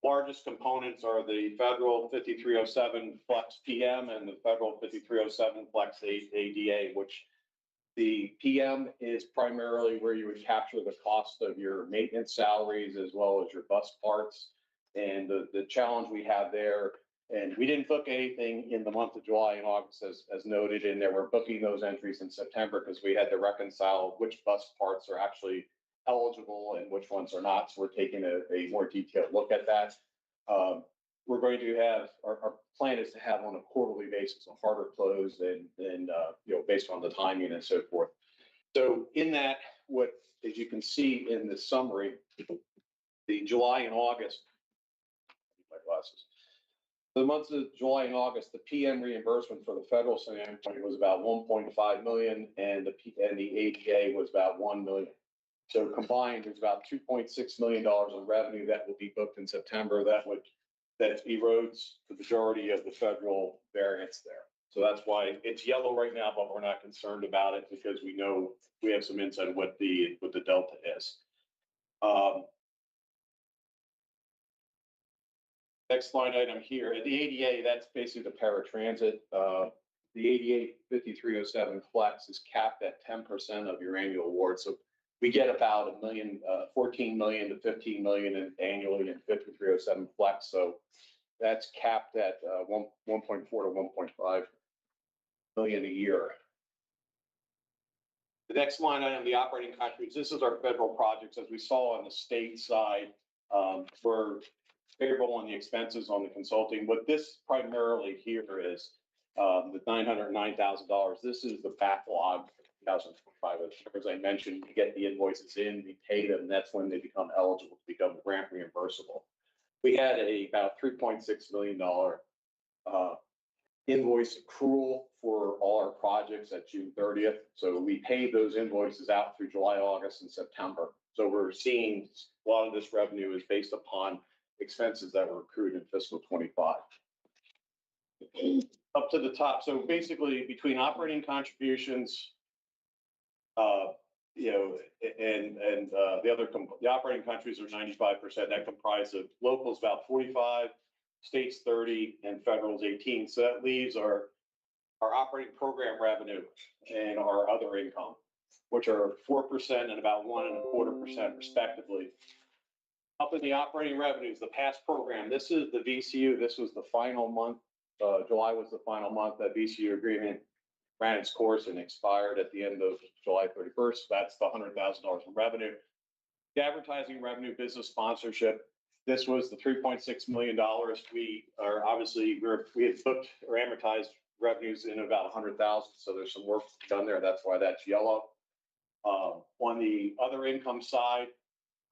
Largest components are the federal 5307 Flex PM and the federal 5307 Flex ADA, which the PM is primarily where you would capture the cost of your maintenance salaries as well as your bus parts. And the challenge we have there, and we didn't book anything in the month of July and August as noted, and there we're booking those entries in September because we had to reconcile which bus parts are actually eligible and which ones are not. So we're taking a more detailed look at that. We're going to have, our plan is to have on a quarterly basis a harder close than based on the timing and so forth. So in that, as you can see in the summary, the July and August, my glasses. The months of July and August, the PM reimbursement for the federal standpoint was about 1.5 million, and the ADA was about 1 million. So combined, there's about $2.6 million in revenue that will be booked in September. That erodes the majority of the federal variance there. So that's why it's yellow right now, but we're not concerned about it because we know we have some insight of what the delta is. Next line item here, the ADA, that's basically the paratransit. The ADA 5307 Flex is capped at 10% of your annual award. So we get about 14 million to 15 million annually in 5307 Flex. So that's capped at 1.4 to 1.5 million a year. The next line item, the operating contributions. This is our federal projects. As we saw on the state side, we're favorable on the expenses on the consulting. What this primarily here is the $909,000. This is the backlog for 2025. As I mentioned, we get the invoices in, we pay them, and that's when they become eligible to become grant reimbursable. We had about $3.6 million invoice accrual for all our projects at June 30th. So we paid those invoices out through July, August, and September. So we're seeing a lot of this revenue is based upon expenses that were accrued in fiscal 25. Up to the top. So basically between operating contributions, you know, and the operating countries are 95%. That comprise of locals about 45, states 30, and federals 18. So that leaves our operating program revenue and our other income, which are 4% and about 1.25% respectively. Up in the operating revenues, the past program, this is the VCU. This was the final month. July was the final month. That VCU agreement ran its course and expired at the end of July 31st. That's the $100,000 in revenue. The advertising revenue, business sponsorship. This was the $3.6 million. We are obviously, we had booked or amortized revenues in about 100,000. So there's some work done there. That's why that's yellow. On the other income side,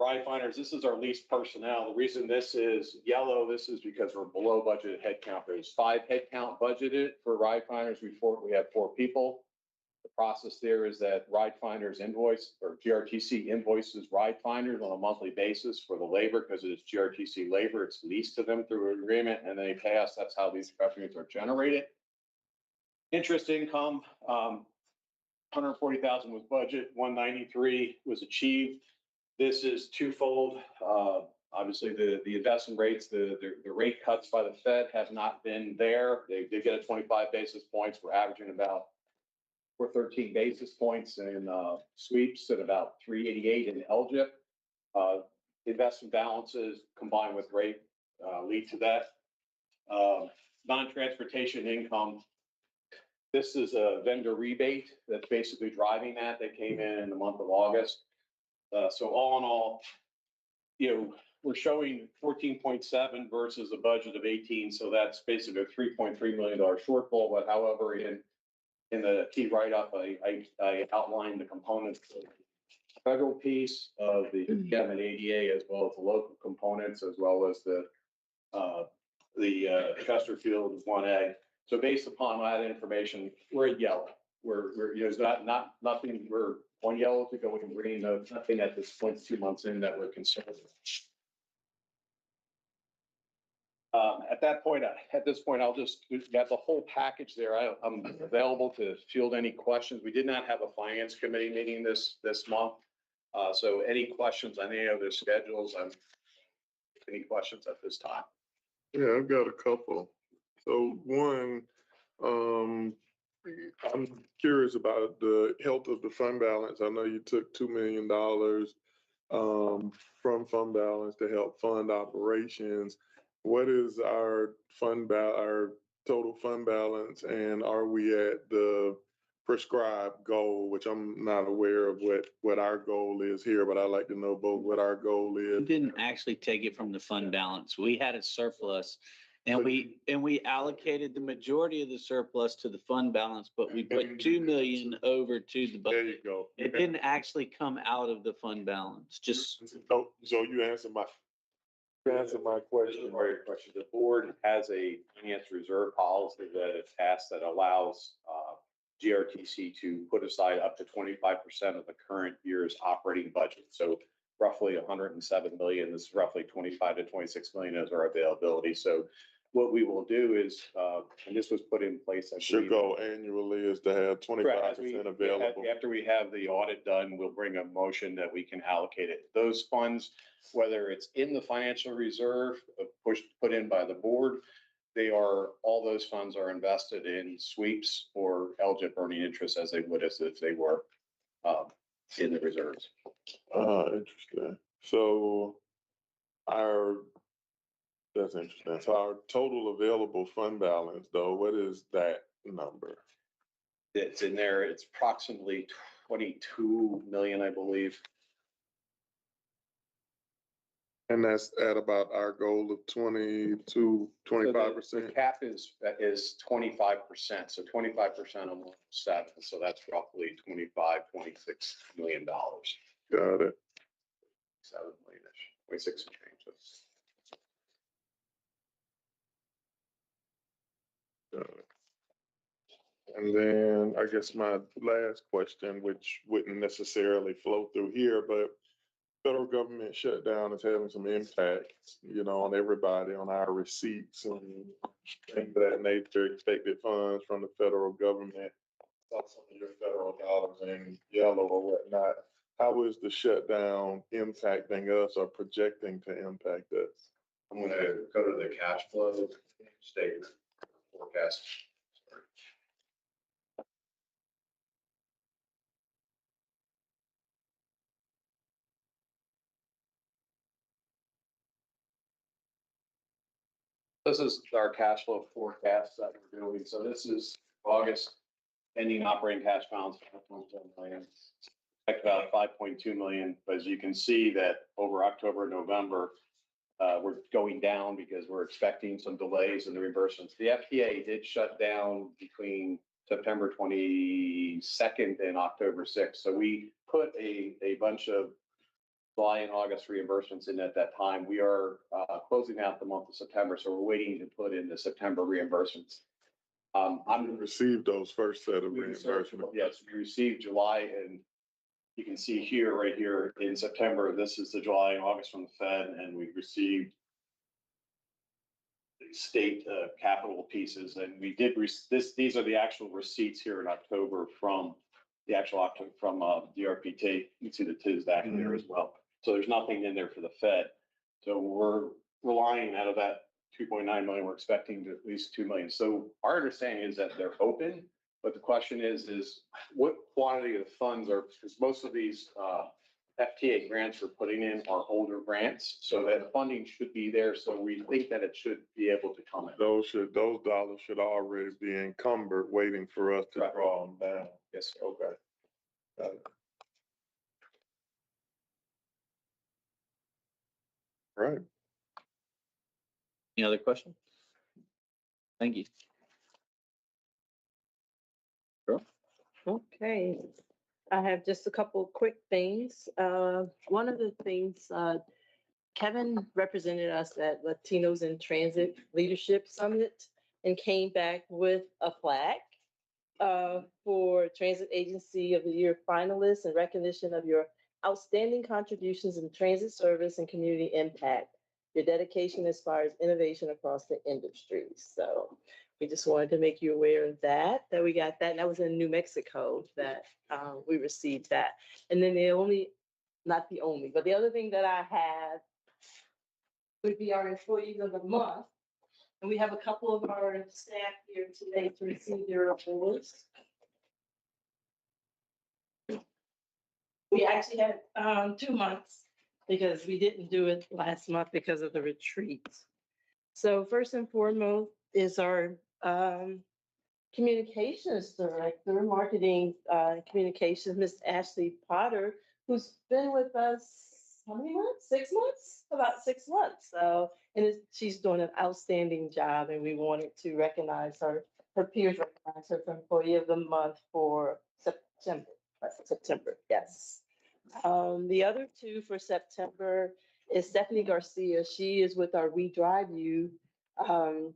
RideFinders, this is our leased personnel. The reason this is yellow, this is because we're below budgeted headcount. There's 5 headcount budgeted for RideFinders. We have 4 people. The process there is that RideFinders invoice or GRTC invoices RideFinders on a monthly basis for the labor because it's GRTC labor. It's leased to them through an agreement and they pay us. That's how these revenues are generated. Interest income, 140,000 was budget, 193 was achieved. This is twofold. Obviously, the investment rates, the rate cuts by the Fed have not been there. They did get a 25 basis points. We're averaging about 413 basis points in sweeps and about 388 in LGIP. Investment balances combined with rate lead to that. Non-transportation income. This is a vendor rebate that's basically driving that. That came in the month of August. So all in all, you know, we're showing 14.7 versus a budget of 18. So that's basically a $3.3 million shortfall. But however, in the key write-up, I outlined the components of the federal piece of the PPM and ADA, as well as the local components, as well as the Chesterfield 1A. So based upon that information, we're at yellow. We're you know, it's not nothing. We're on yellow to go in green. No, nothing at this point, 2 months in, that we're concerned with. At this point, I'll just got the whole package there. I'm available to field any questions. We did not have a finance committee meeting this month. So any questions on any of their schedules? Any questions at this time? Yeah, I've got a couple. So one, I'm curious about the health of the fund balance. I know you took $2 million from fund balance to help fund operations. What is our our total fund balance, and are we at the prescribed goal, which I'm not aware of what our goal is here, but I'd like to know both what our goal We is. didn't actually take it from the fund balance. We had a surplus. And we allocated the majority of the surplus to the fund balance, but we put 2 million over to the budget. There you go. It didn't actually come out of the fund balance, just. So you answered my question. Great question. The board has a finance reserve policy that it passed that allows GRTC to put aside up to 25% of the current year's operating budget. So roughly 107 million, this is roughly 25 to 26 million as our availability. So what we will do is, and this was put in place. Should go annually is to have 25% available. After we have the audit done, we'll bring a motion that we can allocate it. Those funds, whether it's in the financial reserve, put in by the board, all those funds are invested in sweeps or LGIP earning interest as they would as if they were in the reserves. Interesting. So that's interesting. So our total available fund balance, though, what is that number? It's in there. It's approximately 22 million, I believe. And that's at about our goal of 25%. The cap is 25%. So 25% on 7. So that's roughly $26 million. Got it. 7 million-ish, 26 and change. Got it. And then I guess my last question, which wouldn't necessarily flow through here, but federal government shutdown is having some impact, you know, on everybody, on our receipts and things of that nature, expected funds from the federal government. Some of your federal dollars in yellow or whatnot. how is the shutdown impacting us or projecting to impact us? I'm gonna go to the cash flow statement forecast. This is our cash flow forecast that we're doing. So this is August ending operating cash balance, 5.7 million. Expect about 5.2 million, but as you can see that over October, November, we're going down because we're expecting some delays in the reimbursements. The FTA did shut down between September 22nd and October 6th. So we put a bunch of July and August reimbursements in at that time. We are closing out the month of September, so we're waiting to put in the September reimbursements. I'm Received those first set of reimbursements. Yes, we received July, and you can see here, right here in September, this is the July and August from the Fed, and we received the state capital pieces, and we did these are the actual receipts here in October from the actual October from DRPT. You can see the TISDAC there as well. So there's nothing in there for the Fed. So we're relying out of that 2.9 million, we're expecting to at least 2 million. So our understanding is that they're open, but the question is what quantity of funds are, because most of these FTA grants we're putting in are older grants, so that funding should be there. So we think that it should be able to come in. Those dollars should already be encumbered, waiting for us to draw them down. Yes, sir. Okay. Got it. Right. Any other questions? Thank you. Girl? Okay, I have just a couple of quick things. One of the things, Kevin represented us at Latinos in Transit Leadership Summit and came back with a plaque for Transit Agency of the Year finalists in recognition of your outstanding contributions in transit service and community impact. Your dedication inspires innovation across the industry. So we just wanted to make you aware of that we got that. And that was in New Mexico that we received that. And then not the only, but the other thing that I have would be our employees of the month. And we have a couple of our staff here today to receive their awards. We actually had 2 months because we didn't do it last month because of the retreat. So first and foremost is our communications director, marketing communications, Miss Ashley Potter, who's been with us, how many months? 6 months? About 6 months. So, she's doing an outstanding job, and we wanted to recognize her peers recognize her for Employee of the Month for September. September, yes. The other two for September is Stephanie Garcia. She is with our We Drive You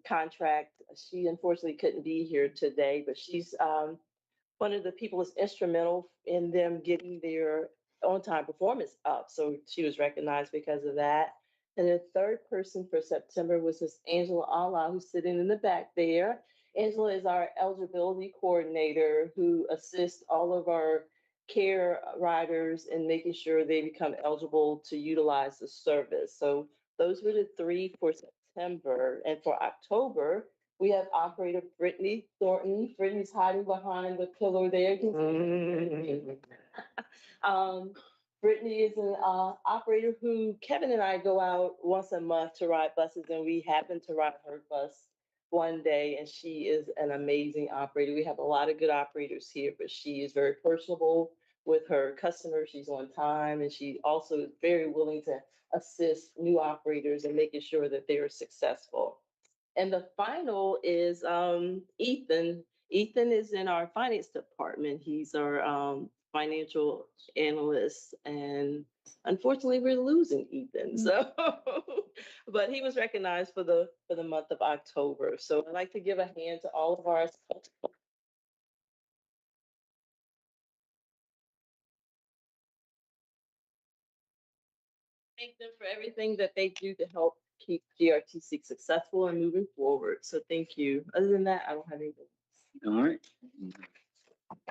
contract. She unfortunately couldn't be here today, but she's one of the people that's instrumental in them getting their on-time performance up. So she was recognized because of that. And the third person for September was Miss Angela Allah, who's sitting in the back there. Angela is our eligibility coordinator who assists all of our care riders in making sure they become eligible to utilize the service. So those were the three for September. And for October, we have operator Brittany Thornton. Brittany's hiding behind the pillar there. Brittany is an operator who Kevin and I go out once a month to ride buses, and we happen to ride her bus one day, and she is an amazing operator. We have a lot of good operators here, but she is very personable with her customers. She's on time, and she also is very willing to assist new operators in making sure that they are successful. And the final is Ethan. Ethan is in our finance department. He's our financial analyst, and unfortunately we're losing Ethan. So, but he was recognized for the month of October. So I'd like to give a hand to all of our thank them for everything that they do to help keep GRTC successful and moving forward. So thank you. Other than that, I don't have anything. All right.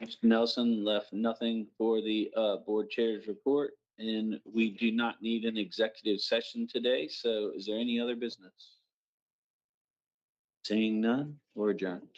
Mr. Nelson left nothing for the board chair's report, and we do not need an executive session today. So is there any other business? Seeing none, we're adjourned.